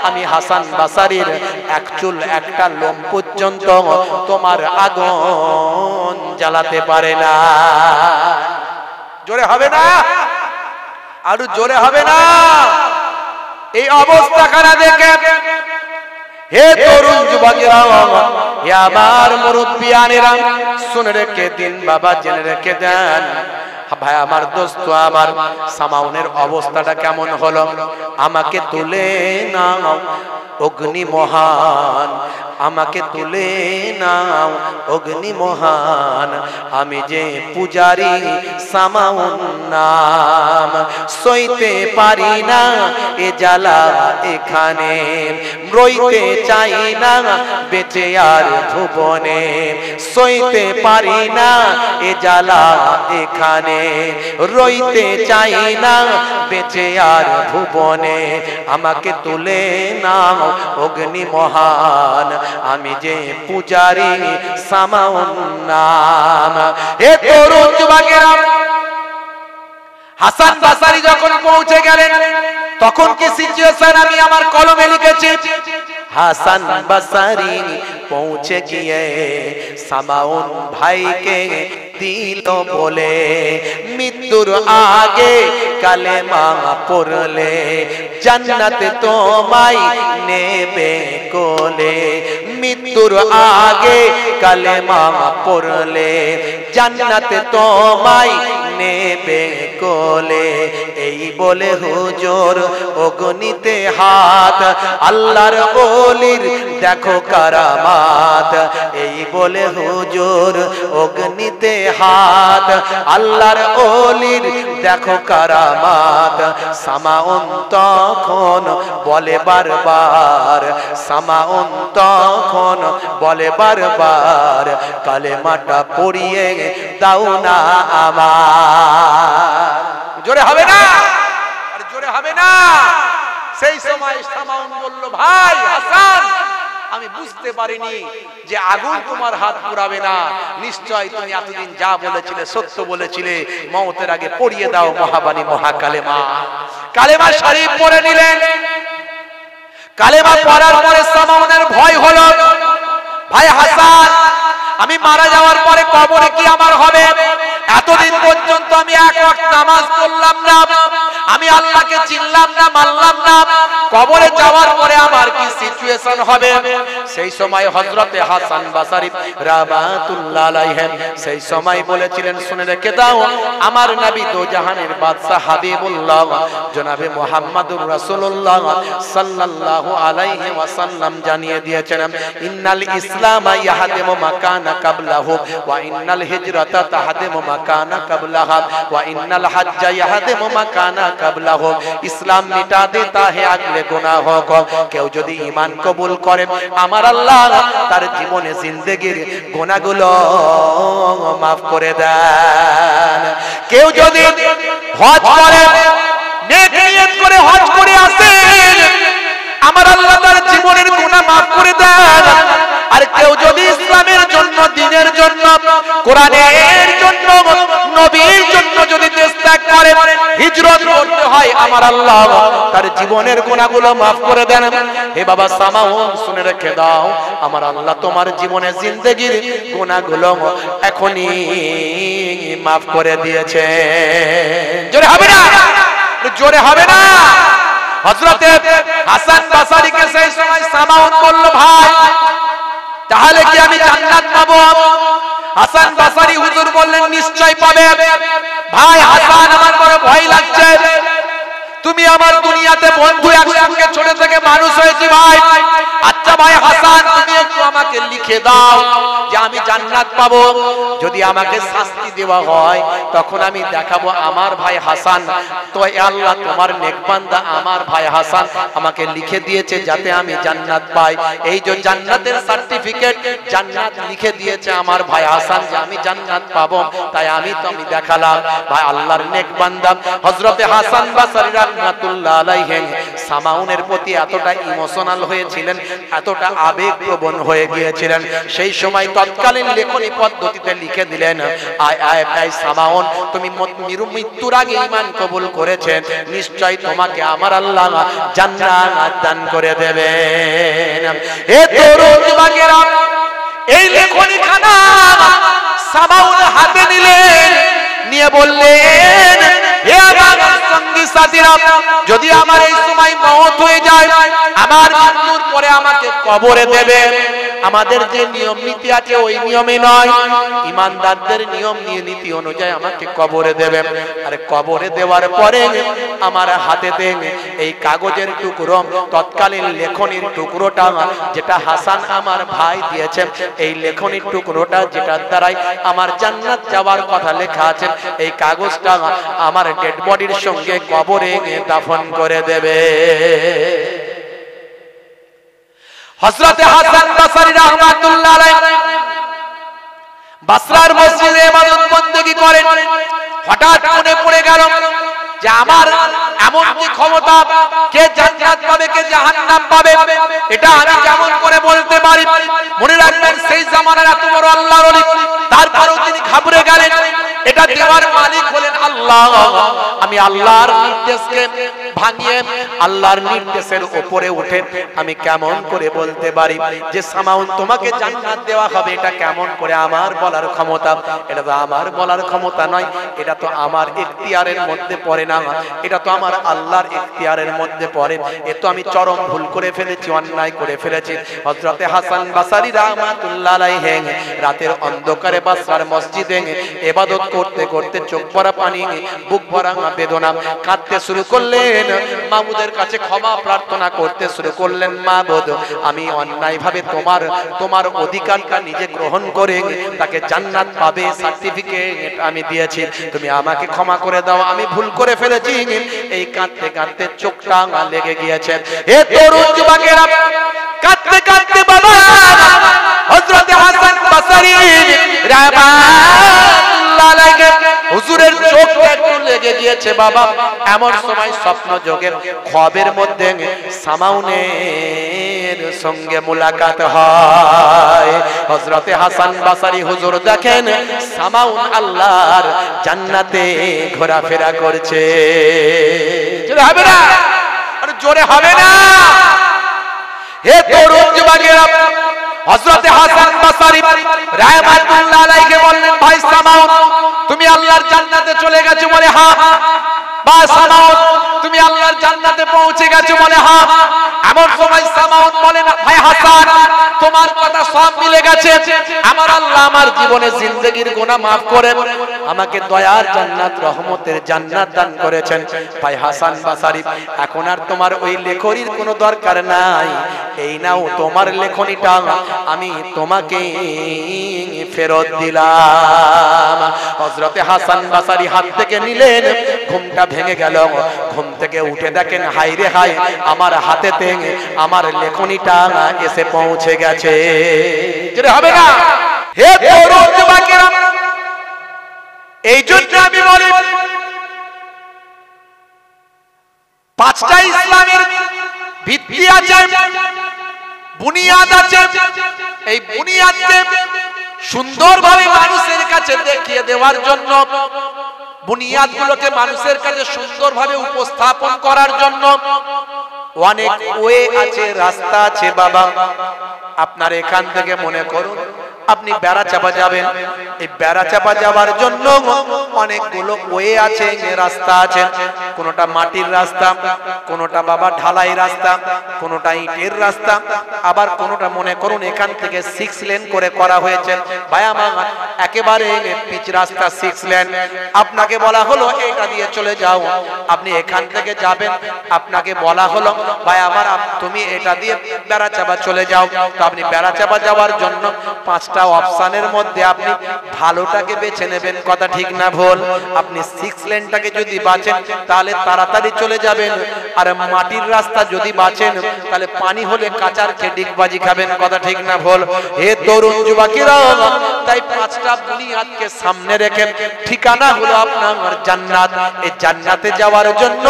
আমি হাসান বাসারীর এক চুল একটা লোম পর্যন্ত তোমার আগুন জ্বালাতে পারে না। জোরে হবে না? আরো জোরে হবে না? এই অবস্থাখানা দেখে হে তরুণ যুবকেরা, হে আমার মুরব্বিয়ানেরা, শুনে রেখে দিন বাবা, জেনে রেখে দেন ভাই আমার দোস্ত, আমার সামাউনের অবস্থাটা কেমন হলো। আমাকে তুলে নাও অগ্নি মহান, আমাকে তুলে নাও অগ্নি মহান, আমি যে পূজারি সামাউন নাম, সইতে পারি না এ জ্বালা এখানে, রইতে চাই না বেঁচে আর ভুবনে, সইতে পারি না এ জ্বালা এখানে, রইতে চাই না বেঁচে আর ভুবনে, আমাকে তুলে নাও অগ্নি মহান, আমি যে পূজারি সামাউন নাম। এ তরুণ যুবকেরা, হাসান বাসারী যখন পৌঁছে গেলেন, তখন কি সিচুয়েশন আমি আমার কলমে লিখেছি। হাসান বাসারী পৌঁছে গিয়ে সামাউন ভাইকে দিল বলে, মৃত্যুর আগে কালেমা পড়লে জান্নাতে তোমায় নেবে কোলে, মৃত্যুর আগে কালেমা পড়লে জান্নাতে তোমায় নেবে কোলে। এই বলে হুজুর অগ্নিতে হাত, আল্লাহর ওলির দেখো কারামাত, এই বলে হুজুর অগ্নিতে হাত, আল্লাহর ওলির দেখো কারামাত। সামাউন তখন বলে বারবার, সামাউন তখন বলে বারবার, কালেমাটা পড়িয়ে দাও না আমার। জোরে হবে না? আর জোরে হবে না? সেই সময় সামাউন বলল, ভাই হাসান, আমি বুঝতে পারিনি যে আগুন তোমার হাত পুড়াবে না। নিশ্চয় তুমি এতদিন যা বলেছিলে সত্য বলেছিলে। মওতের আগে পড়িয়ে দাও মহাবাণী মহাকালেমা। কালেমা শরীফ পড়ে নিলেন। কালেমা পড়ার পরে সামাউনের ভয় হলো, ভাই হাসান আমি মারা যাওয়ার পরে কবরে কি আমার হবে? এতদিন পর্যন্ত আমি এক ওয়াক্ত নামাজ পড়লাম না, আমি আল্লাহকে চিনলাম না, মানলাম না, কবরে যাওয়ার পরে আমার কি সিচুয়েশন হবে? সেই সময় হযরতে হাসান বসরি রাহমাতুল্লাহ আলাইহি সেই সময় বলেছিলেন, শুনে রেখে দাও, আমার নবী দো জাহানের বাদশা হাবিবুল্লাহ জনাবে মুহাম্মদুর রাসূলুল্লাহ সাল্লাল্লাহু আলাইহি ওয়াসাল্লাম জানিয়ে দিয়েছেন, ইন্নাল ইসলামা ইয়াহদিমু মাকানা কাবলাহু ওয়া ইন্নাল হিজরাতা তাহদিমু মাকানা কাবলাহা ওয়া ইন্নাল হজ্জা ইয়াহদিমু মাকানা কাবলাহু। ইসলাম মিটা দেতা হে আগলে গুনাহ কো। কেউ যদি ঈমান কবুল করে আমার আল্লাহ তার জীবনে জিন্দেগির গুনাহগুলো maaf করে দেন। কেউ যদি হজ করে, নেক নিয়ত করে হজ করে আসে, আমার আল্লাহ তার জীবনের গুনাহ maaf করে দেন। আর কেউ যদি ইসলামের জন্য, দ্বীনের জন্য, কোরআনের জন্য, নবীর জন্য যদি দেশ ত্যাগ করে, হিজরত করতে হয়, আমার আল্লাহ তার জীবনের গুনাহগুলো maaf করে দেন। হে বাবা সামাউন শুনে রেখে দাও, আমার আল্লাহ তোমার জীবনের জিন্দেগির গুনাহগুলো এখনি maaf করে দিয়েছে। জোরে হবে না? জোরে হবে না? হযরতে হাসান বসরিকে সেই সময় সামাউন বলল, ভাই তাহলে কি আমি জান্নাত পাবো? হাসান বসরি হুজুর বললেন, নিশ্চয় পাবে। ভাই হাসান আমার বড় ভয় লাগছে, তুমি আমার দুনিয়াতে বন্ধু, একসঙ্গে ছোট থেকে মানুষ হয়েছি ভাই। আচ্ছা ভাই হাসান তুমি একটু আমাকে লিখে দাও যে আমি জান্নাত পাবো। যদি আমাকে শাস্তি দেওয়া হয় তখন আমি দেখাবো আমার ভাই হাসান তো আল্লাহ তোমার নেক বান্দা আমার ভাই হাসান আমাকে লিখে দিয়েছে যাতে আমি জান্নাত পাই। এই যে জান্নাতের সার্টিফিকেট, জান্নাত লিখে দিয়েছে আমার ভাই হাসান যে আমি জান্নাত পাবো, তাই আমি দেখালাম। ভাই আল্লাহর নেক বান্দা হযরতে হাসান বসরি রাহমাতুল্লাহ আলাইহি সামাউনের প্রতি এতটা ইমোশনাল হয়েছিলেন, এতটা আবেগপ্রবণ হয়ে গিয়েছিলেন, সেই সময় তৎকালীন লেখনী পদ্ধতিতে লিখে দিলেন, আয় সামাউন তুমি মৃত্যুর আগে ঈমান কবুল করেছেন, নিশ্চয় তোমাকে আমার আল্লাহ জান্নাত দান করে দেবেন। এ তরুণ যুবকেরা এই লেখনী খানা সামাউন হাতে নিলেন, নিয়ে বললেন, হে আমার সঙ্গী সাথীরা, যদি আমার এই সময় মওত হয়ে যায়, আমার মৃত্যুর পরে আমাকে কবরে দেবে। আমাদের যে নিয়ম নীতি আছে ওই নিয়মে নয়, ইমানদারদের নিয়ম নীতি অনুযায়ী আমাকে কবরে দেবে। আর কবরে দেওয়ার পরে আমার হাতে দেন এই কাগজের টুকরো, তৎকালীন লেখনির টুকরোটা যেটা হাসান আমার ভাই দিয়েছে, এই লেখনির টুকরোটা যেটার দ্বারাই আমার জান্নাত যাওয়ার কথা লেখা আছে, এই কাগজটা আমার ডেড বডির সঙ্গে কবরে দাফন করে দেবে। হযরতে হাসান বসরি রাহমাতুল্লাহ আলাইহি বসরার মসজিদে ইবাদত বন্দেগী করেন। হঠাৎ মনে পড়ে গেল যে আমার এমন কি ক্ষমতা, কে জান্নাত পাবে কে জাহান্নাম পাবে, এটা আমি কেমন করে বলতে পারি? মনে রাখবেন সেই জামানার এত বড় আল্লাহর ওলি, তারপরেও তিনি ঘাবড়ে গেলেন। এটা দেওয়ার মালিক হলেন আল্লাহ। আমি আল্লাহর নির্দেশকে ভাঙিয়ে আল্লাহর নির্দেশের উপরে উঠে আমি কেমন করে বলতে পারি যে সামাউন তোমাকে জান্নাত দেওয়া হবে? এটা কেমন করে আমার বলার ক্ষমতা? এটা তো আমার বলার ক্ষমতা নয়, এটা তো আমার ইখতিয়ারের মধ্যে পড়ে না, এটা তো আমার আল্লাহর ইখতিয়ারের মধ্যে পড়ে। এ তো আমি চরম ভুল করে ফেলেছি, অন্যায় করে ফেলেছি। হযরতে হাসান বসরি রাহমাতুল্লাহ আলাইহি রাতের অন্ধকারে বসরার মসজিদে ইবাদত করতে করতে চোখ ভরা পানি, বুক ভরা বেদনা, কাঁদতে শুরু করলেন। মাবুদের কাছে ক্ষমা প্রার্থনা করতে শুরু করলেন, মাবুদ আমি অন্যায়ভাবে তোমার অধিকারটা নিজে গ্রহণ করে তাকে জান্নাত পাবে সার্টিফিকেট আমি দিয়েছি, তুমি আমাকে ক্ষমা করে দাও, আমি ভুল করে ফেলেছি। এই কাঁদতে কাঁদতে চোখটা লেগে গিয়েছে। এ তরুণ যুবকেরা কাঁদতে কাঁদতে বাবা হযরতে হাসান বসরি রাহমাতুল্লাহ আলাইহি হুজুরের চোখটা একটু লেগে গিয়েছে বাবা। এমন সময় স্বপ্ন যোগে খ্বাবের মধ্যে সামাউনের সঙ্গে মুলাকাত হয়। হযরতে হাসান বসরি হুজুর দেখেন সামাউন আল্লাহর জান্নাতে ঘোরাফেরা করছে। জোরে হবে না? আরে জোরে হবে না? হে তরুণ যুবকেরা, হযরত হাসান বসরি রাহমাতুল্লাহ আলাইহি বললেন, ভাই সামাউন, তুমি আল্লাহর জান্নাতে চলে গেছো? বলে হ্যাঁ। বা সামাউন, তুমি আল্লাহর জান্নাতে পৌঁছে গেছো? বলে হ্যাঁ। এমন সময় সামাউন বলেন, ভাই হাসান, তোমার কথা সব মিলে গেছে। আমার আল্লাহ আমার জীবনের জিন্দেগির গুনাহ maaf করে আমাকে দয়ার জান্নাত, রহমতের জান্নাত দান করেছেন। ভাই হাসান বসরি, এখন আর তোমার ওই লেখনির কোনো দরকার নাই। এই নাও তোমার লেখনিটা, আমি তোমাকে ফেরত দিলাম। হযরত হাসান বসরি হাত থেকে নিলেন, ঘুমটা ভেঙে গেল। ঘুম থেকে উঠে দেখেন, হায় রে হায়, আমার হাতেতে আমার লেখনিটা এসে পৌঁছে গেছে। যেটা হবে না। হে তরুণ যুবকেরা, এই জন্য আমি বলি, পাঁচটা ইসলামের ভিত্তি আছে, বুনিয়াদ আছে। এই বুনিয়াদকে সুন্দরভাবে মানুষের কাছে দেখিয়ে দেওয়ার জন্য, বুনিয়াদগুলোকে মানুষের কাছে সুন্দরভাবে উপস্থাপন করার জন্য অনেক ওয়ে আছে, রাস্তা আছে। বাবা, আপনার এখান থেকে মনে করুন আপনি বেড়াচাপা যাবেন। এই বেড়াচাপা যাওয়ার জন্য অনেকগুলো ওয়ে আছে, রাস্তা আছে। কোনটা মাটির রাস্তা, কোনটা বাবা ঢালাই রাস্তা, কোনটা ইটের রাস্তা, আবার কোনটা মনে করুন এখান থেকে 6 লেন করে করা হয়েছে। ভাই আমার একেবারে পিচ রাস্তা 6 লেন। আপনাকে বলা হলো এটা দিয়ে চলে যাও, আপনি এখান থেকে যাবেন। আপনাকে বলা হলো ভাই আমার, তুমি এটা দিয়ে বেড়াচাপা চলে যাও। তো আপনি বেড়াচাপা যাওয়ার জন্য 5টা অপশনের মধ্যে আপনি ভালোটাকে বেছে নেবেন। কথা ঠিক না ভুল? আপনি 6 লেনটাকে যদি বাঁচেন তাহলে তাড়াতাড়ি চলে যাবেন, আর মাটির রাস্তা যদি বাঁচেন তাহলে পানি হলে কাচার খেয়ে ডিগবাজি খাবেন। কথা ঠিক না ভুল? হে তরুণ যুবকেরা, তাই 5টা বুনিয়াদকে সামনে রেখে ঠিকানা হলো আপনার জান্নাত। এই জান্নাতে যাওয়ার জন্য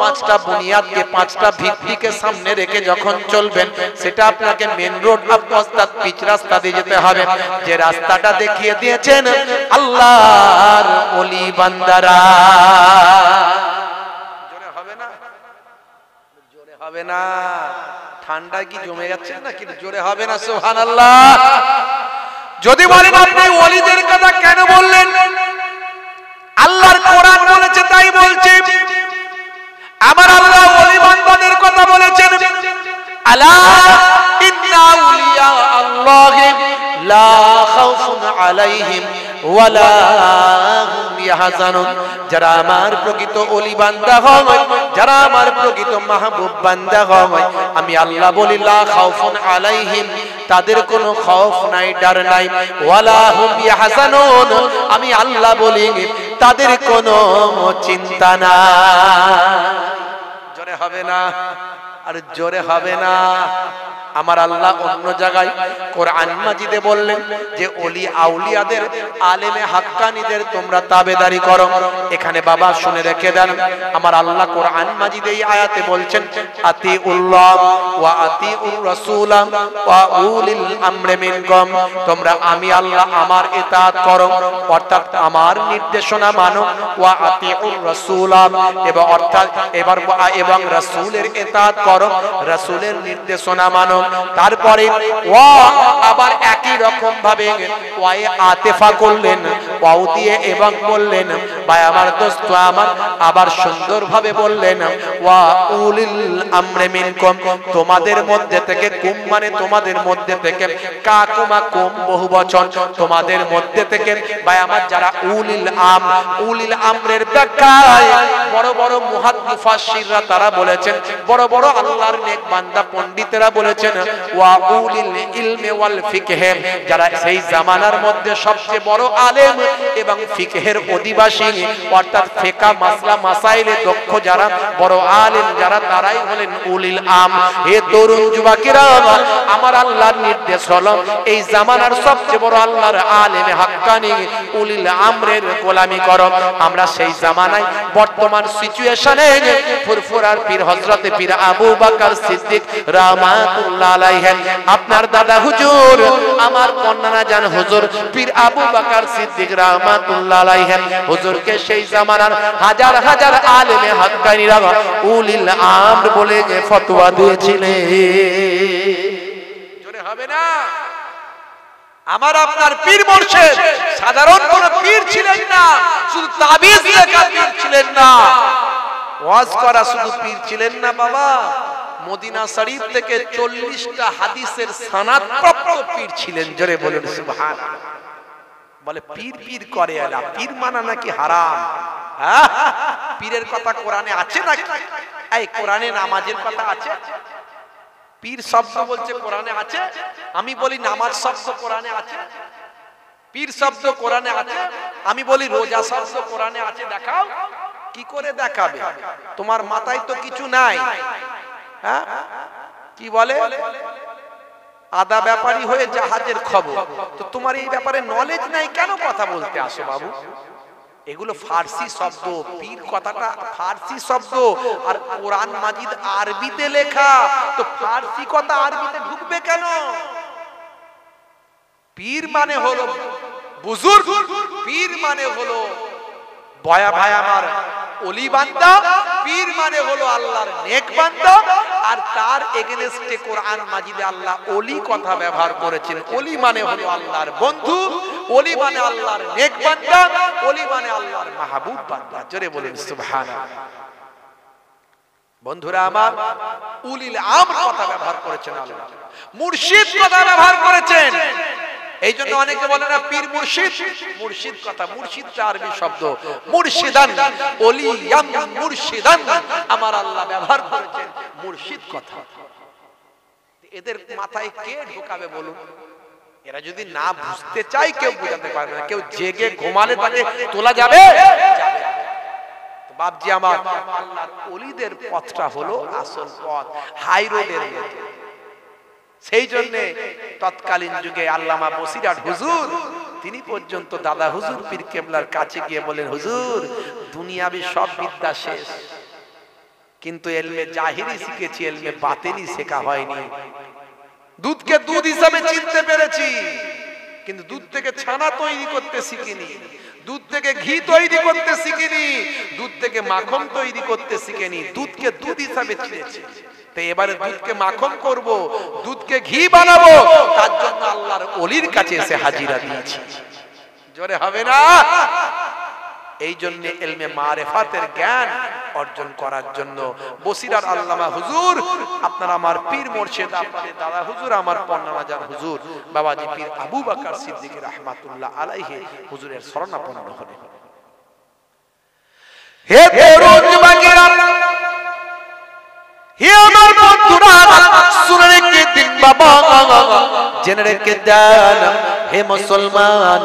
5টা বুনিয়াদকে, 5টা ভিত্তিকে সামনে রেখে যখন চলবেন, সেটা আপনাকে মেন রোড অর্থাৎ পিচ রাস্তা দিয়ে যেতে হবে। যে রাস্তাটা দেখিয়ে দিয়েছেন আল্লাহর ওলি বান্দারা। জোরে হবে না? জোরে হবে না? ঠান্ডা কি জমে যাচ্ছে না? কি জোরে হবে না? সুবহানাল্লাহ। যদি বলেন আপনি ওলিদের কথা কেন বললেন? আল্লাহর কোরআন বলেছে তাই বলছি। আমার আল্লাহ ওলি বান্দাদের কথা বলেছেন, আলা ইন্না আউলিয়া আল্লাহি লা খাউফুন আলাইহিম ওয়ালা হুম ইয়াহজানুন। যারা আমার প্রকৃত ওলি বান্দা হয়, যারা আমার প্রকৃত মাহবুব বান্দা হয়, আমি আল্লাহ বলি লা খাউফুন আলাইহিম, তাদের কোনো খৌফ নাই, ডর নাই। ওয়ালা হুম ইয়াহজানুন, আমি আল্লাহ বলি তাদের কোনো চিন্তা নাই। জোরে হবে না? আর জোরে হবে না? আমার আল্লাহ অন্য জায়গায় কোরআন মাজিদে বললেন যে ওলি আউলিয়াদের, আলেমে হাক্কানীদের তোমরা তাবেদারি করো। এখানে বাবা শুনে রেখে দেন, আমার আল্লাহ কোরআন মাজিদে এই আয়াতে বলছেন, আতিউল্লাহ ওয়া আতিউর রাসূল ওয়া উলিল আমরি মিনকুম। তোমরা আমি আল্লাহ আমার ইতাআত করো, অর্থাৎ আমার নির্দেশনা মানো। ওয়া আতিউর রাসূল, এবং অর্থাৎ এবং রাসূলের ইতাআত করো, রাসূলের নির্দেশনা মানো। তারপরে ওয়া আবার একই রকম ভাবে ওয়ায়ে আতিফা করলেন, ওয়াও দিয়ে এবং বললেন ভাই আমার দোস্ত আমার, আবার সুন্দরভাবে বললেন ওয়া উলিল আমরি মিনকুম, তোমাদের মধ্যে থেকে, কুম মানে তোমাদের মধ্যে থেকে, কাকুমা কুম বহুবচন, তোমাদের মধ্যে থেকে ভাই আমার যারা উলিল আম, উলিল আমরের ব্যাখ্যায় বড় বড় মুহাদ্দিসরা তারা বলেছেন, বড় বড় আল্লাহর নেক বান্দা পণ্ডিতেরা বলেছেন ওয়া উলিল ইলমি ওয়াল ফিকহ, যারা সেই জামানার মধ্যে সবচেয়ে বড় আলেম এবং ফিকহের অধিবাসী, অর্থাৎ ফিকহ মাসলা মাসাইলে দক্ষ যারা বড় আলেম যারা, তারাই হলেন উলিল আম। হে তরুণ যুবকেরা, আমার আল্লাহর নির্দেশ হলো এই জামানার সবচেয়ে বড় আল্লাহর আলেমে হাক্কানি উলিল আমরের গোলামি করো। আমরা সেই জামানায় বর্তমান সিচুয়েশনে ফুরফুরার পীর হযরতে পীর আবু বকর সিদ্দিক রাহমাতুল্লাহ আলাইহি, আপনার দাদা হুজুর, আমার কন্যা জান হুজুর পীর আবু বকর সিদ্দিক রাহমাতুল্লাহ আলাইহি হুজুরকে সেই জামানার হাজার হাজার আলেমে হাক্কানীরা উলিল আমর বলে ফতোয়া দিয়েছিলেন। জোরে হবে না? আমার আপনার পীর মুর্শিদ সাধারণ কোন পীর ছিলেন না, শুধু তাবিজ লেখা পীর ছিলেন না, ওয়াজ করা শুধু পীর ছিলেন না বাবা, মদিনা শরীফ থেকে 40টা হাদিসের সনদ প্রাপ্ত পীর ছিলেন। জোরে বলুন সুবহানাল্লাহ। বলে পীর পীর করে আলা, পীর মানা নাকি হারাম? হ্যাঁ, পীরের কথা কোরআনে আছে নাকি? এই কোরআনে নামাজের কথা আছে? পীর শব্দ বলছে কোরআনে আছে? আমি বলি নামাজ শব্দ কোরআনে আছে? পীর শব্দ কোরআনে আছে? আমি বলি রোজা শব্দ কোরআনে আছে? দেখাও। কি করে দেখাবে? তোমার মাথায় তো কিছু নাই। হ্যাঁ, কি বলে আদা ব্যাপারী হয়ে জাহাজের খবর, তো তোমার এই ব্যাপারে নলেজ নাই, কেন কথা বলতে আসো বাবু? এগুলো ফার্সি শব্দ, পীর কথাটা ফার্সি শব্দ, আর কোরআন মাজিদ আরবিতে লেখা, তো ফার্সি কথা আরবিতে ঢুকবে কেন? পীর মানে হলো বুজুর্গ, পীর মানে হলো বয়া ভাই আমার ওলি বান্দা, পীর মানে হলো আল্লাহর নেক বান্দা। আর তার এগেনস্টে কোরআন মাজিদে আল্লাহ ওলি কথা ব্যবহার করেছেন। ওলি মানে হলো আল্লাহর বন্ধু, ওলি মানে আল্লাহর নেক বান্দা, ওলি মানে আল্লাহর মাহবুব বান্দা। জোরে বলেন সুবহানাল্লাহ। বন্ধুরা আমার, উলিল আমর কথা ব্যবহার করেছেন আল্লাহ, মুর্শিদ কথা ব্যবহার করেছেন। এই জন্য অনেকে বলে না পীর মুর্শিদ, মুর্শিদ কথা, মুর্শিদটা আরবি শব্দ, মুর্শিদান ওলিয়াম মুর্শিদান, আমার আল্লাহ ব্যবহার করেছেন মুর্শিদ কথা। এদের মাথায় কে ঢোকাবে বলুন? এরা যদি না বুঝতে চায় কেউ বোঝাতে পারবে না। কেউ জেগে ঘুমালে তাকে তোলা যাবে? তো বাপজি আমার, আল্লাহর ওলিদের পথটা হলো আসল পথ, হাই রোডের মতো। সেই জন্য তৎকালীন যুগে আল্লামা বসিরহাট হুজুর, তিনি পর্যন্ত দাদা হুজুর পীর কেবলার কাছে গিয়ে বলেন, হুজুর দুনিয়াবি সব বিদ্যা শেষ, কিন্তু এলমে জাহিরি শিখেছি, এলমে বাতিনি শেখা হয়নি। দুধকে দুধ হিসাবে চিনতে পেরেছি, কিন্তু দুধ থেকে ছানা তৈরি করতে শিখিনি, দুধ থেকে ঘি তৈরি করতে শিখিনি, দুধ থেকে মাখন তৈরি করতে শিখিনি, দুধকে দুধ হিসাবে চিনেছি। তো এবারে দুধকে মাখন করব, দুধকে ঘি বানাবো, তার জন্য আল্লাহর ওলির কাছে এসে হাজিরা দিয়েছি। জোরে হবে না? এই জন্য ইলমে মারিফাতের জ্ঞান অর্জন করার জন্য বসিরার আল্লামা হুজুর, আপনার আমার পীর মুর্শিদ, আপনাদের দাদা হুজুর, আমার পন্নাজান হুজুর বাবাজি পীর আবু বকর সিদ্দিক রাহমাতুল্লাহ আলাইহি হুজুরের শরণাপন্ন হলেন। হে তরুণ বাগেরা, হে আমার বন্ধুরা, শুনে রেখে দিন বাবা, জেনে রেখে দেন হে মুসলমান,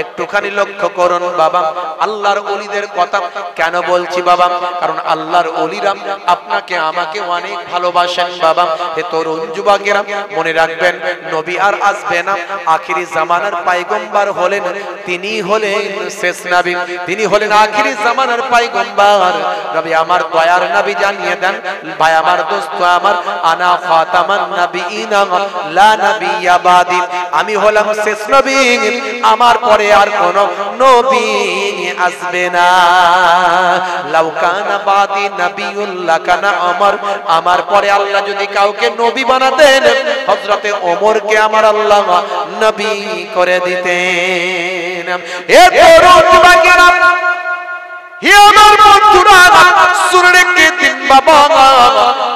একটুখানি লক্ষ্য করুন বাবা, আল্লাহর ওলিদের কথা কেন বলছি বাবা? কারণ আল্লাহর ওলিরা আপনাকে আমাকে অনেক ভালোবাসেন বাবা। হে তরুণ যুবকেরা, মনে রাখবেন নবী আর আসবে না, আখিরি জামানার পয়গম্বর হলেন তিনি, হলেন শেষ নবী, তিনি হলেন আখিরি জামানার পয়গম্বর। নবী আমার দয়ার নবী জানিয়ে দেন, ভাই আমার দোস্ত আমার, আনা খাতামান নবিয়িনা লা নবিয়্যা বাদি, আমি হলাম শেষ নবী, আমার পরে আর কোন নবী আসবে না। লাউ কানা বাদি নবিয়্যুল লাকানা ওমর, আমার পরে আল্লাহ যদি কাউকে নবী বানাতেন, হযরতে ওমরকে আমার আল্লাহ নবী করে দিতেন। এ তরুণ যুবকেরা, হে আমার বন্ধুরা, শুনে রেখে দিন বাবা,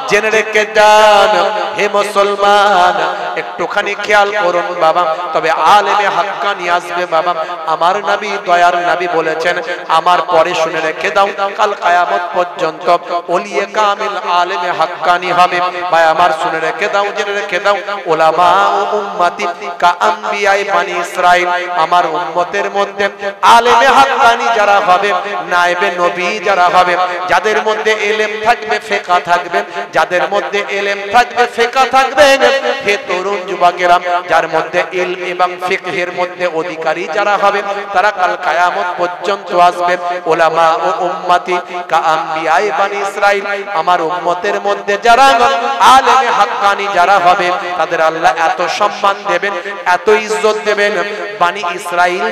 জেনে রেখে যান হে মুসলমান, একটুখানি খেয়াল করুন বাবা। তবে আলেমে হাক্কানি আসবে বাবা, আমার নবী দয়ার নবী বলেছেন, আমার পরে শুনে রেখে দাও, কাল কিয়ামত পর্যন্ত ওলিয়ে কামিল আলেমে হাক্কানি হবে। ভাই আমার শুনে রেখে দাও, জেনে রেখে দাও, উলামা উম্মতি কা আম্বিয়ায়ে বনি ইসরাইল, আমার উম্মতের মধ্যে আলেমে হাক্কানি যারা হবে, নায়েবে নবী যারা হবে, যাদের মধ্যে ইলম থাকবে, ফিকহ থাকবে, যাদের মধ্যে ইলম থাকবে, ফিকহ থাকবে, হে তরুণ তরুণ যুবকেরা যার মধ্যে ইলম এবং ফিকহের মধ্যে অধিকারী যারা হবে তারা কাল কিয়ামত পর্যন্ত আসবে। উলামা ও উম্মতি কা আম্বিয়ায়ে বনি ইসরাইল, আমার উম্মতের মধ্যে যারা আলেমে হাক্কানি যারা হবে তাদের আল্লাহ এত সম্মান দেবেন, এত ইজ্জত দেবেন, বনি ইসরাইল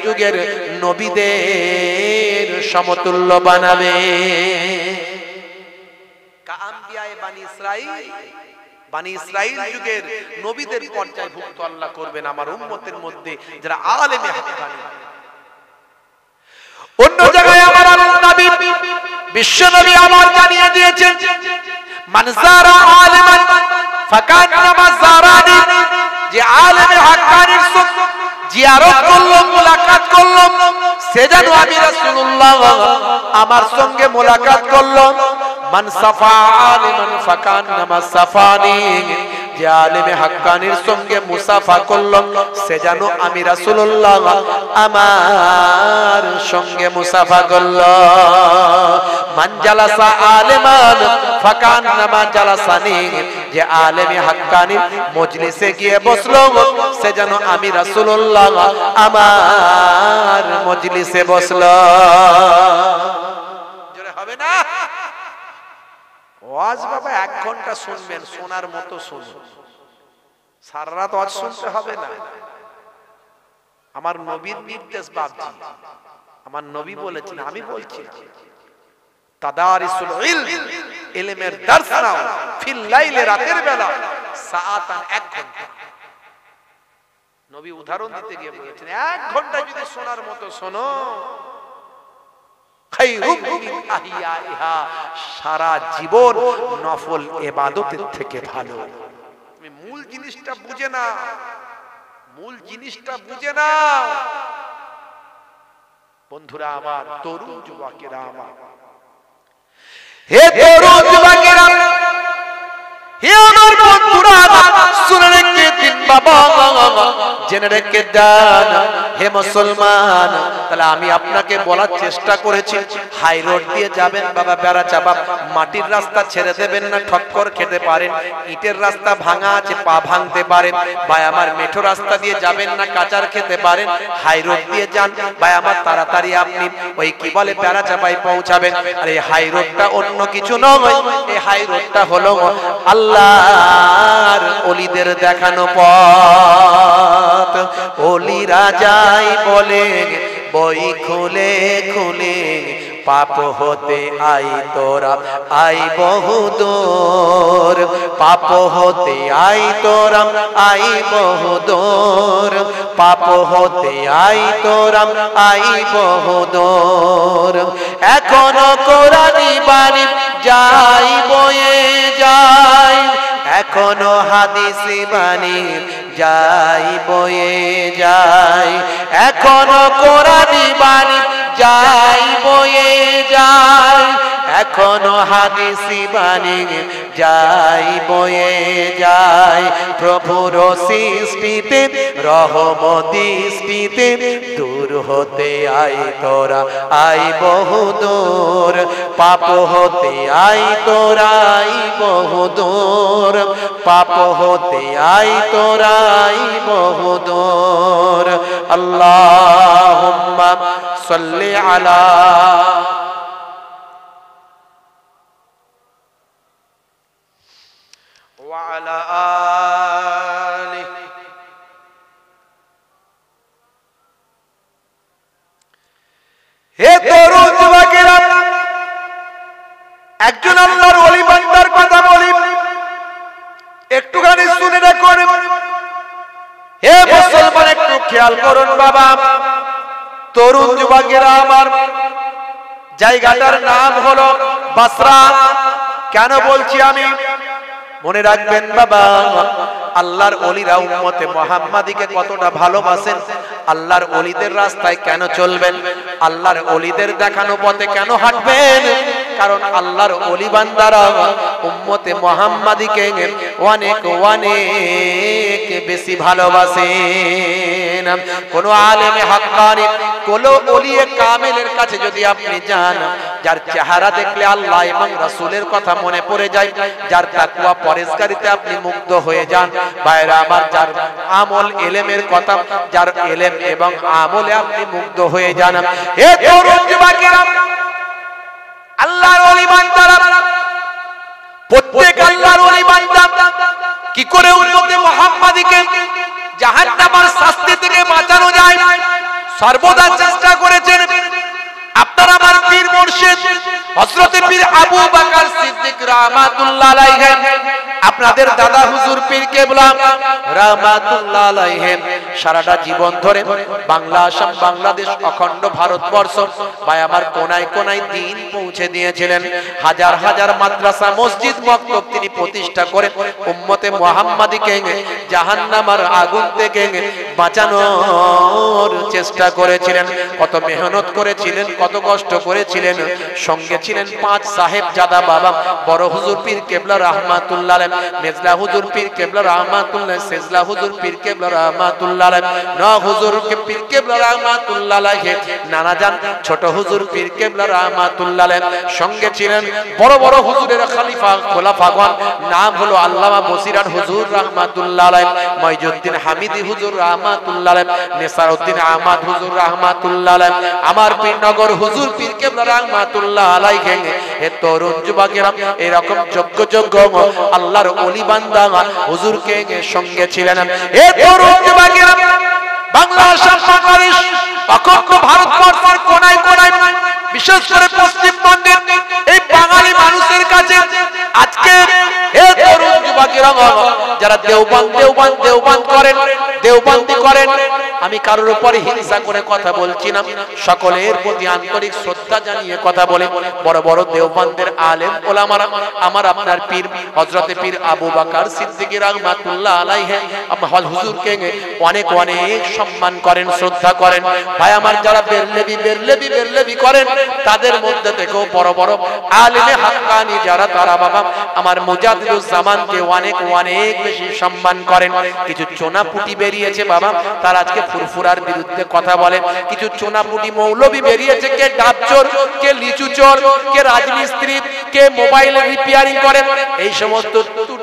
যুগের নবীদের সমতুল্য বানাবে। কা আম্বিয়ায়ে বনি ইসরাইল যুগের নবীদের পর্যায়ভুক্ত আল্লাহ করবেন আমার উম্মতের মধ্যে যারা আলেমে হাক্কানি। অন্য জায়গায় আমার নবী বিশ্ব নবী আমার জানিয়ে দিয়েছেন, মান যারা আলিমান ফাকান্নামা যারানি, যে আলেমে হাক্কানির জিয়ারত করলো, মুলাকাত করলো, সে যেন আমি রাসূলুল্লাহ আমার সঙ্গে মুলাকাত করলো। মান সাফা আলিমান ফাকান্নামা সাফানি, যে আলেমে হাক্কানির সঙ্গে মুসাফা করলো সে যেন আমি রাসূলুল্লাহ আমার সঙ্গে মুসাফা করলো। মান জালাসা আলিমান ফাকান্নামা জালাসানি, যে আলেমে হাক্কানির মজলিসে গিয়ে বসলো সে যেন আমি রাসূলুল্লাহ আমার মজলিসে বসলো। জোরে হবে না? ওয়াজ বাবা 1 ঘন্টা শুনবেন, শোনার মতো শুনুন, সারা রাত ওয়াজ শুনতে হবে না। আমার নবীর নির্দেশ বাপজি, আমার নবী বলেছেন, আমি বলছি তাদারিসুল ইলম, ইলমের দর্স নাও ফিল লাইলে, রাতের বেলা সাআতান 1 ঘন্টা। নবী উদাহরণ দিতে গিয়ে বলেছেন 1 ঘন্টা যদি শোনার মতো শোনো, সারা জীবন নফল ইবাদতের থেকে ভালো। তুমি মূল জিনিসটা বুঝে না, বন্ধুরা আমার, তরুণ যুবকেরা আমার, হে তরুণ যুবকেরা, হে আমার বন্ধুরা, শুনে রেখে দিন বাবা, জেনে রেখে দেন হে মুসলমান। তাহলে আমি আপনাকে বলার চেষ্টা করেছি, হাই রোড দিয়ে যাবেন বাবা, বেড়া চাপা, মাটির রাস্তা ছেড়ে দেবেন না, ঠক্কর খেতে পারেন। ইটের রাস্তা ভাঙা আছে, পা ভাঙতে পারেন। ভাই আমার মেঠো রাস্তা দিয়ে যাবেন না, কাচার খেতে পারেন। হাই রোড দিয়ে যান ভাই আমার, তাড়াতাড়ি আপনি ওই কি বলে বেড়া চাপায় পৌঁছাবেন। আর এই হাই রোডটা অন্য কিছু নয়, এই হাই রোডটা হলো আল্লাহর ওলিদের দেখানো পথ। ওলিরা যাই বলে বই খুলে খুলে, পাপ হতে আই তোরা আই বহুদূর, পাপ হতে আই তোরা আই বহুদূর, পাপ হতে আই তোরা আই বহুদূর। এখনো কোরআনি বাণী যাই বয়ে যায়, এখনো হাদিসি বাণী যাই বয়ে যায়, এখনো কোরআনি বাণী যাই বয়ে যায়, এখনো হাদিসি বাণী যাই বয়ে যায়। প্রভুর সৃষ্টিতে রহমত দৃষ্টিতে, দূর হতে আই তোরা আই বহুদূর, পাপ হতে আই তোরা আই বহুদূর, পাপ হতে আই তোরা আই বহুদূর। আল্লাহুম্মা সাল্লি আলা ওয়া আলা আলিহি। হে তরুণ যুবকেরা, একজন আল্লাহর ওলি বান্দার কথা বলি, একটুখানি শুনে রাখুন। হে মুসলমান, একটু খেয়াল করুন বাবা, তরুণ যুবকেরা আমার, জায়গাটার নাম হলো বাসরা। কেন বলছি আমি? মনে রাখবেন বাবা, আল্লাহর ওলিরা উম্মতে মুহাম্মাদীকে কতটা ভালোবাসেন আল্লাহর ওলিদের রাস্তায় কেন চলবেন, আল্লাহর ওলিদের দেখানো পথে কেন হাঁটবেন? কারণ আল্লাহর ওলি বান্দারা উম্মতে মুহাম্মাদিকে অনেক অনেক বেশি ভালোবাসেন। কোন আলেমে হাক্কানি, কোন ওলিয়ে কামেলের কাছে যদি আপনি যান, যার চেহারা দেখলে আল্লাহ এবং রাসূলের কথা মনে পড়ে যায়, যার তাকওয়া পরেজগারিতে আপনি মুগ্ধ হয়ে যান, ভাইরা আমার, যার আমল ইলমের কথা, যার ইলম এবং আমলে আপনি মুগ্ধ হয়ে যান, এ তরুণ যুবকেরা, আল্লাহর ওলি বান্দারা, প্রত্যেক আল্লাহর ওলি বান্দা কি করে উম্মতে মুহাম্মাদিকে জাহান্নামের শাস্তি থেকে বাঁচানো যায় সর্বদা চেষ্টা করেছেন। আপনার আমার পীর মুর্শিদ হযরত পীর আবু বকর সিদ্দিক রাহমাতুল্লাহ আলাইহি, আপনাদের দাদা হুজুর পীর কেবলা রাহমাতুল্লাহ আলাইহি সারাটা জীবন ধরে বাংলা, আসাম, বাংলাদেশ, অখণ্ড ভারতবর্ষ ভাই আমার কোনায় কোনায় দ্বীন পৌঁছে দিয়েছিলেন। হাজার হাজার মাদ্রাসা, মসজিদ, মক্তব তিনি প্রতিষ্ঠা করে উম্মতে মুহাম্মাদিকে জাহান্নামের আগুন থেকে বাঁচানোর চেষ্টা করেছিলেন। কত মেহনত করেছিলেন, কত কষ্ট করেছিলেন। সঙ্গে ছিলেন 5 সাহেবজাদা বাবা, বড় হুজুর পীর কেবলা রাহমাতুল্লাহ আলাইহি, মেজলা হুজুর পীর কেবলা রাহমাতুল্লাহ, সেজলা হুজুর পীর কেবলা রাহমাতুল্লাহ আলাইহি, নওয়াব হুজুর পীর কেবলা রাহমাতুল্লাহ আলাইহি, নানাজান ছোট হুজুর পীর কেবলা রাহমাতুল্লাহ আলাইহি। সঙ্গে ছিলেন বড় বড় হুজুরের খলিফা, খোলাফাগণ, নাম হলো আল্লামা বসিরান হুজুর রাহমাতুল্লাহ আলাইহি, মঈজউদ্দিন হামিদি হুজুর রাহমাতুল্লাহ আলাইহি, নেসারউদ্দিন আহমদ হুজুর রাহমাতুল্লাহ আলাইহি, আমার পীরনগর হুজুর পীর কেবলা রাহমাতুল্লাহ আলাইহি। হে তরুণ যুবকেরা, এরকম যোগ্য যোগ্য আল্লাহর ওলি বান্দা হুজুরকে সঙ্গে ছিলেন। হে তরুণ যুবকেরা, বাংলা, আসাম, বাংলাদেশ, অখণ্ড ভারতবর্ষের কোনায় কোনায়, বিশেষ করে পশ্চিমবঙ্গের এই বাঙালি মানুষের কাছে আজকে হে তরুণ যুবকেরা, যারা দেওবান্দ করেন, দেওবন্দি করেন, আমি কারোর উপর হিংসা করে কথা বলছি না, সকলের প্রতি আন্তরিক শ্রদ্ধা জানিয়ে কথা বলে। বড় বড় দেওবন্দের আলেম ওলামারা আমার আপনার পীর হযরত পীর আবু বকর সিদ্দিক রাহমাতুল্লাহ আলাইহি হুজুরকে অনেক অনেক সম্মান করেন, শ্রদ্ধা করেন। ভাই আমার, যারা বেরলেবি করেন, তাদের মধ্যে থেকেও বড় বড় আলেমে হাক্কানি যারা, তারা বাবা আমার মুজাদ্দিদুজ জামানকে অনেক অনেক বেশি সম্মান করেন। কিছু চোনাপুটি বেরিয়েছে বাবা, তারা আজকে ফুরফুরার বিরুদ্ধে কথা বলে। কিছু চোনাপুটি মৌলবি বেরিয়েছে, কে ডাবচোর, কে লিচু চোর, কে রাজমিস্ত্রি, কে মোবাইল রিপেয়ারিং করে। এই সমস্ত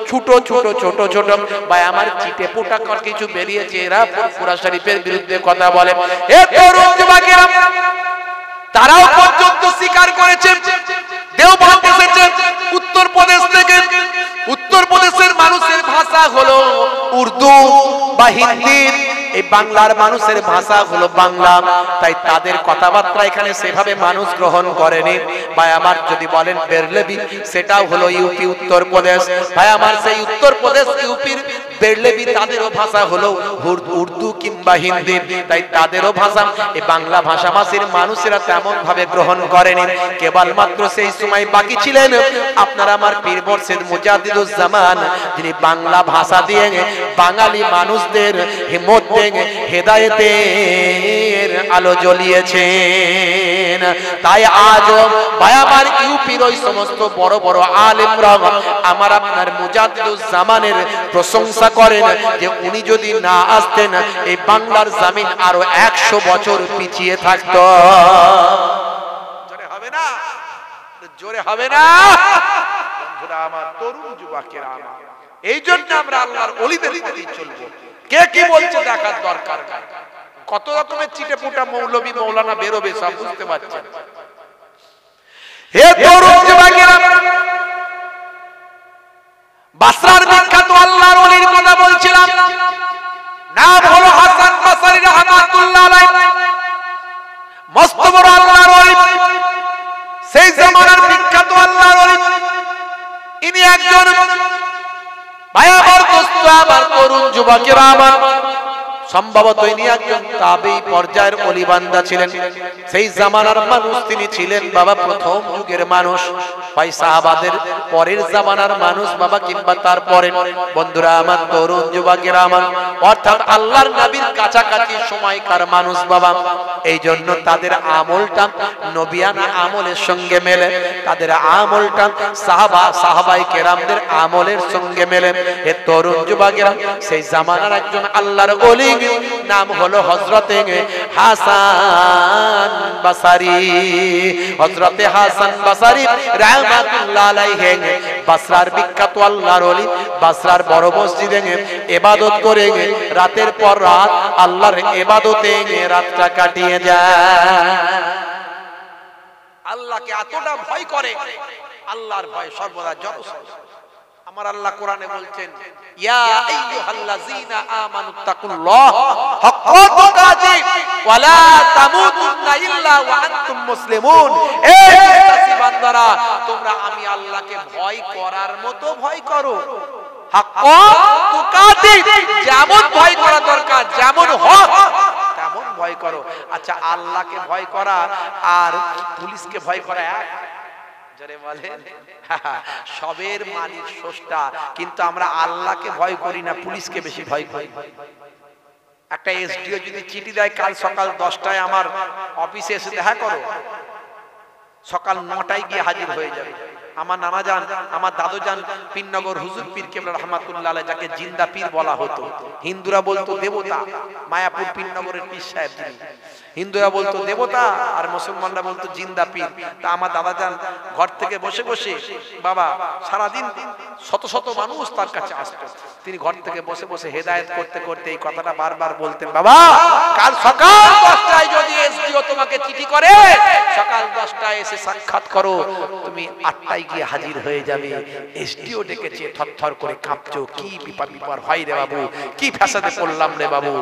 ছোট ছোট ছোট ছোট ভাই আমার চিটে পোটা কিছু বেরিয়েছে, এরা ফুরফুরা শরীফের বিরুদ্ধে কথা বলে। এ তরুণ যুবকেরা, তারাও পর্যন্ত স্বীকার করেছে দেওবন্দ এসেছে উত্তরপ্রদেশ থেকে। উত্তরপ্রদেশের মানুষের ভাষা হলো উর্দু বা হিন্দি, এই বাংলার মানুষের ভাষা হলো বাংলা, তাই তাদের কথাবার্তা এখানে সেভাবে মানুষ গ্রহণ করেনি। ভাই আমার, যদি বলেন বেরলেবি, সেটাও হলো ইউপি, উত্তরপ্রদেশ। ভাই আমার, সেই উত্তরপ্রদেশ, ইউপির বেরলেবি, তাদেরও ভাষা হলো উর্দু কিংবা হিন্দি, তাই তাদেরও ভাষা এই বাংলা ভাষাভাষীর মানুষেরা তেমন ভাবে গ্রহণ করেনি। কেবলমাত্র সেই সময় বাকি ছিলেন আপনার আমার পীর মুর্শিদ মুজাদ্দিদুজ জামান, যিনি বাংলা ভাষা দিয়ে বাঙালি মানুষদের মধ্যে হেদায়েতের আলো জ্বলিয়েছেন। তাই আজ ভাই আমার ইউপির ওই সমস্ত বড় বড় আলেমরা আমার আপনার মুজাদ্দিদুজ জামানের প্রশংসা করেন যে উনি যদি না আসতেন এই বাংলার জমিন আরো 100 বছর পিছিয়ে থাকতো। জোরে হবে না, জোরে হবে না বন্ধুরা আমার, তরুণ যুবকেরা আমার। এই জন্য আমরা আল্লাহর ওলিদের পথে চলবো। কে কি বলছে দেখার দরকার নাই। কত রকমের চিটে পুটা মৌলবি মৌলানা বেরোবে, সব বুঝতে পারছেন। হে তরুণ যুবকেরা, বাসরার বিখ্যাত আল্লাহর ওলির কথা বলছিলাম, নাম হলো হাসান বসরি রাহমাতুল্লাহ আলাইহি। মস্ত বড় আল্লাহর ওলি, সেই জামানার বিখ্যাত আল্লাহর ওলি। ইনি একজন ভাই আমার, দোস্ত আমার, তরুণ যুবকেরা আমার, সম্ভবত ইনি একজন তাবেঈ পর্যায়ের ওলি বান্দা ছিলেন। সেই জামানার মানুষ তিনি ছিলেন বাবা, প্রথম যুগের মানুষ, ভাই সাহাবাদের পরের জামানার মানুষ বাবা, কিংবা তারপরে। বন্ধুরা আমার, তরুণ যুবকেরা আমার, অর্থাৎ আল্লাহর নবীর কাছাকাছি সময়কার মানুষ বাবা। এই জন্য তাদের আমলটা নবিয়ানা আমলের সঙ্গে মেলে, তাদের আমলটা সাহাবায়ে কেরামদের আমলের সঙ্গে মেলে। এ তরুণ যুবকেরা, সেই জামানার একজন আল্লাহর ওলি, নাম হলো হযরতে হাসান বসরি। হযরতে হাসান বসরি রাহমাতুল্লাহ আলাইহি বসরার বিখ্যাত আল্লাহর ওলি, বসরার বড় মসজিদে ইবাদত করে রাতের পর রাত আল্লাহর ইবাদতে রাতটা কাটিয়ে যায়। আল্লাহকে এতটা ভয় করে, আল্লাহর ভয় সর্বদা জনসন। আমার আল্লাহ কোরআনে বলছেন, ইয়া আইয়ুহাল্লাযীনা আমানুত্তাকুল্লাহ হাক্কা তুকাতি ওয়া লা তামুতুন্না ইল্লা ওয়া আনতুম মুসলিমুন। হে বিশ্বাসী বান্দারা, তোমরা আমি আল্লাহকে ভয় করার মতো ভয় করো। হাক্কা তুকাতি, যেমন ভয় করা দরকার, যেমন হক তেমন ভয় করো। আচ্ছা, আল্লাহকে ভয় করা আর পুলিশকে ভয় করা এক? জোরে বলেন। সবের মালিক স্রষ্টা, কিন্তু আমরা আল্লাহকে ভয় করি না, পুলিশকে বেশি ভয় করি। একটা এসডিও যদি চিঠি দেয়, কাল সকাল 10টায় আমার অফিসে এসে দেখা করো, সকাল 9টায় গিয়ে হাজির হয়ে যাবে। আমার নানা জান, আমার দাদু জান পীরনগর হুজুর পীর কেবলা রহমাতুল্লাহ আলাইহি, যাকে জিন্দা পীর বলা হতো। হিন্দুরা বলতো দেবতা, মায়াপুর পীরনগরের পীর সাহেব যিনি, হিন্দুরা বলতো দেবতা আর মুসলমানরা বলতো জিন্দা পীর। তা আমার দাদা জান ঘর থেকে বসে বসে বাবা সারাদিন শত শত মানুষ তার কাছে আসতো, তিনি ঘর থেকে বসে বসে হেদায়েত করতে করতে এই কথাটা বারবার বলতেন, বাবা কাল সকাল 10টায় যদি এসডিও তোমাকে চিঠি করে, সকাল 10টায় এসে সাক্ষাৎ করো, তুমি 8টায় গিয়ে হাজির হয়ে যাবে। এসডিও ডেকেছে, থরথর করে কাঁপছো, কি বিপদ হয় রে বাবু, কি ফ্যাসাদে পড়লাম রে বাবু।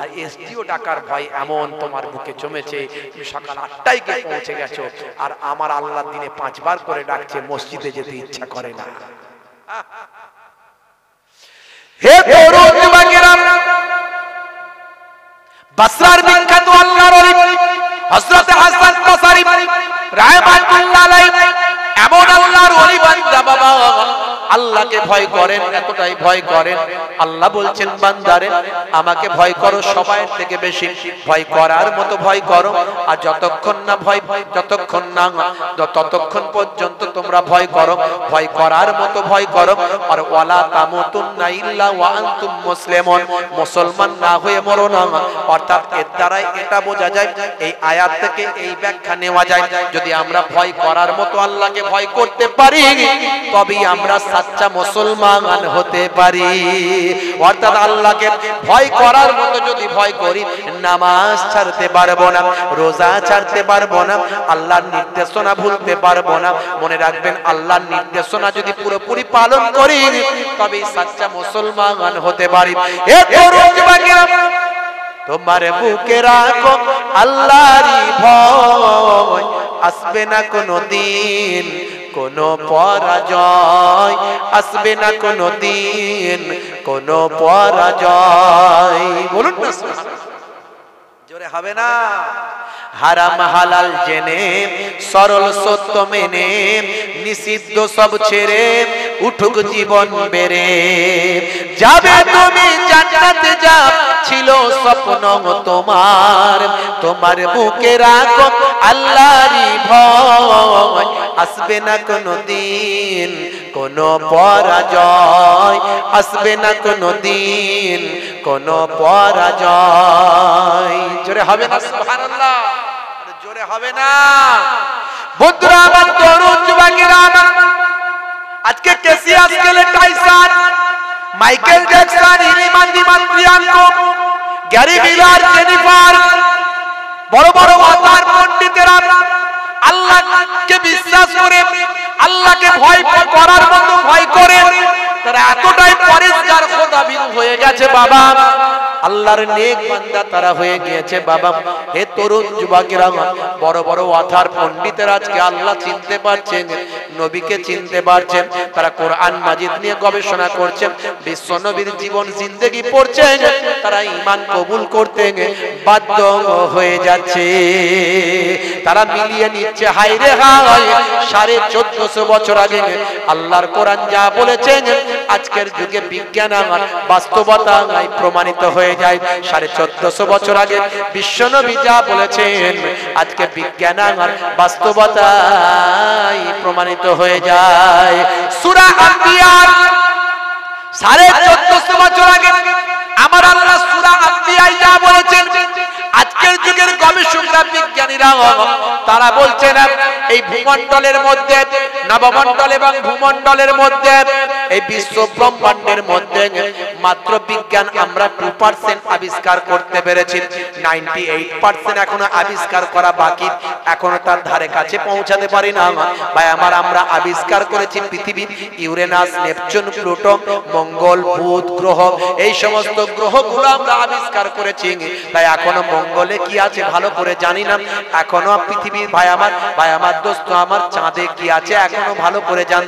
আর এসডিও ডাকার ভয় এমন তোমার বুকে জমেছে, তুমি সকাল 8টায় গিয়ে পৌঁছে গেছো, আর আমার আল্লাহ দিনে 5 বার করে ডাকছে, মসজিদে যেতে ইচ্ছা করে না। হে তরুণ যুবকেরা, বসরার বিখ্যাত আল্লাহর ওলি হযরত হাসান বসরি রাহমাতুল্লাহ আলাইহি এমন আল্লাহর ওলি বান্দা বাবা, আল্লাহকে ভয় করেন, এতটাই ভয় করেন, আল্লাহ বলছেন বান্দারে আমাকে ভয় করো, সবার থেকে বেশি ভয় করার মতো ভয় করো। আর যতক্ষণ না ততক্ষণ পর্যন্ত তোমরা ভয় করো, ভয় করার মতো ভয় করো। আর ওয়ালা তামুতুন্না ইল্লা ওয়া আনতুম মুসলিমুন, মুসলমান না হয়ে মরো না। অর্থাৎ এর দ্বারাই এটা বোঝা যায়, এই আয়াত থেকে এই ব্যাখ্যা নেওয়া যায়, যদি আমরা ভয় করার মতো আল্লাহকে ভয় করতে পারি, তবেই আমরা সাচ্চা মুসলমান হতে পারি। অর্থাৎ আল্লাহকে ভয় করার মতো যদি ভয় করি, নামাজ ছাড়তে পারবো না, রোজা ছাড়তে পারবো না, আল্লাহর নির্দেশনা ভুলতে পারবো না। মনে রাখবেন, আল্লাহর নির্দেশনা যদি পুরোপুরি পালন করি, তবেই সাচ্চা মুসলমান হতে পারি। এ তরুণ যুবকেরা, তোমার বুকে রাখো আল্লাহরই ভয়, আসবে না কোনো দিন কোনো পরাজয়, আসবে না কোনো দিন কোনো পরাজয়। বলুন না জোরে, হবে না? হারাম হালাল জেনে, সরল সত্য মেনে, নিষিদ্ধ সব ছেড়ে উঠুক জীবন বেড়ে যাবে তুমি জান্নাতে, যা ছিল স্বপ্ন তোমার। তোমার বুকে রাখো আল্লাহরই ভয়, আসবে না কোনো দিন কোনো পরাজয়, আসবে না কোনো দিন কোনো পরাজয়। জোরে হবে না সুবহানাল্লাহ? জোরে হবে না? বন্ধুরা আমার, তরুণ যুবকেরা আমার, আজকে Cassius Clay Tyson, Michael Jackson, ইলিমান দিমান প্রিয়াঙ্কো, গ্যারি মিলার, জেনিফার, বড় বড় মাতার পণ্ডিতেরা আল্লাহকে বিশ্বাস করে, আল্লাহকে ভয় করার মতো ভয় করে, তারা এতটাই পরেশগার খোদাবীর হয়ে গেছে বাবা। আল্লাহর নেক বান্দা তারা হয়ে গিয়েছে বাবা। হে তরুণ যুবকেরা, বড় বড় ওয়াথার পণ্ডিতের আজকে আল্লাহ চিনতে পারছেন, নবীকে চিনতে পারছেন, তারা কোরআন মাজিদ নিয়ে গবেষণা করছেন, বিশ্ব নবীর জীবন জিন্দেগি পড়ছেন, তারা ঈমান কবুল করতে বাধ্য হয়ে যাচ্ছে। তারা মিলিয়ে নিচ্ছে হায় রে হায়, 1450 বছর আগে আল্লাহর কোরআন যা বলেছেন আজকের যুগে বিজ্ঞান আমার বাস্তবতায় প্রমাণিত হয়ে যায়। 1450 বছর আগে বিশ্বনবী যা বলেছেন আজকে বিজ্ঞান আমার বাস্তবতায় প্রমাণিত হয়ে যায়। সূরা আম্বিয়ার 1450 বছর আগে আমার আল্লাহ সূরা আম্বিয়ায় যা বলেছেন আজকের যুগের গবেষকরা বিজ্ঞানীরা তারা বলছেন এই ভূমণ্ডলের মধ্যে, নবমণ্ডল এবং ভূমণ্ডলের মধ্যে, এই বিশ্ব ব্রহ্মাণ্ডের মধ্যে মাত্র বিজ্ঞান আমরা 2% আবিষ্কার করতে পেরেছি, 98% এখনো আবিষ্কার করা বাকি, এখনো তার ধারে কাছে পৌঁছাতে পারি না। ভাই আমার, আমরা আবিষ্কার করেছি পৃথিবী, ইউরেনাস, নেপচুন, প্লুটো, মঙ্গল, বুধ গ্রহ, এই সমস্ত গ্রহগুলো আমরা আবিষ্কার করেছি। তাই এখনো মঙ্গলে কি আছে ভালো করে জানি না, এখনো পৃথিবীর ভাই আমার দোস্ত আমার চাঁদে কি আছে এখনো ভালো করে জানতে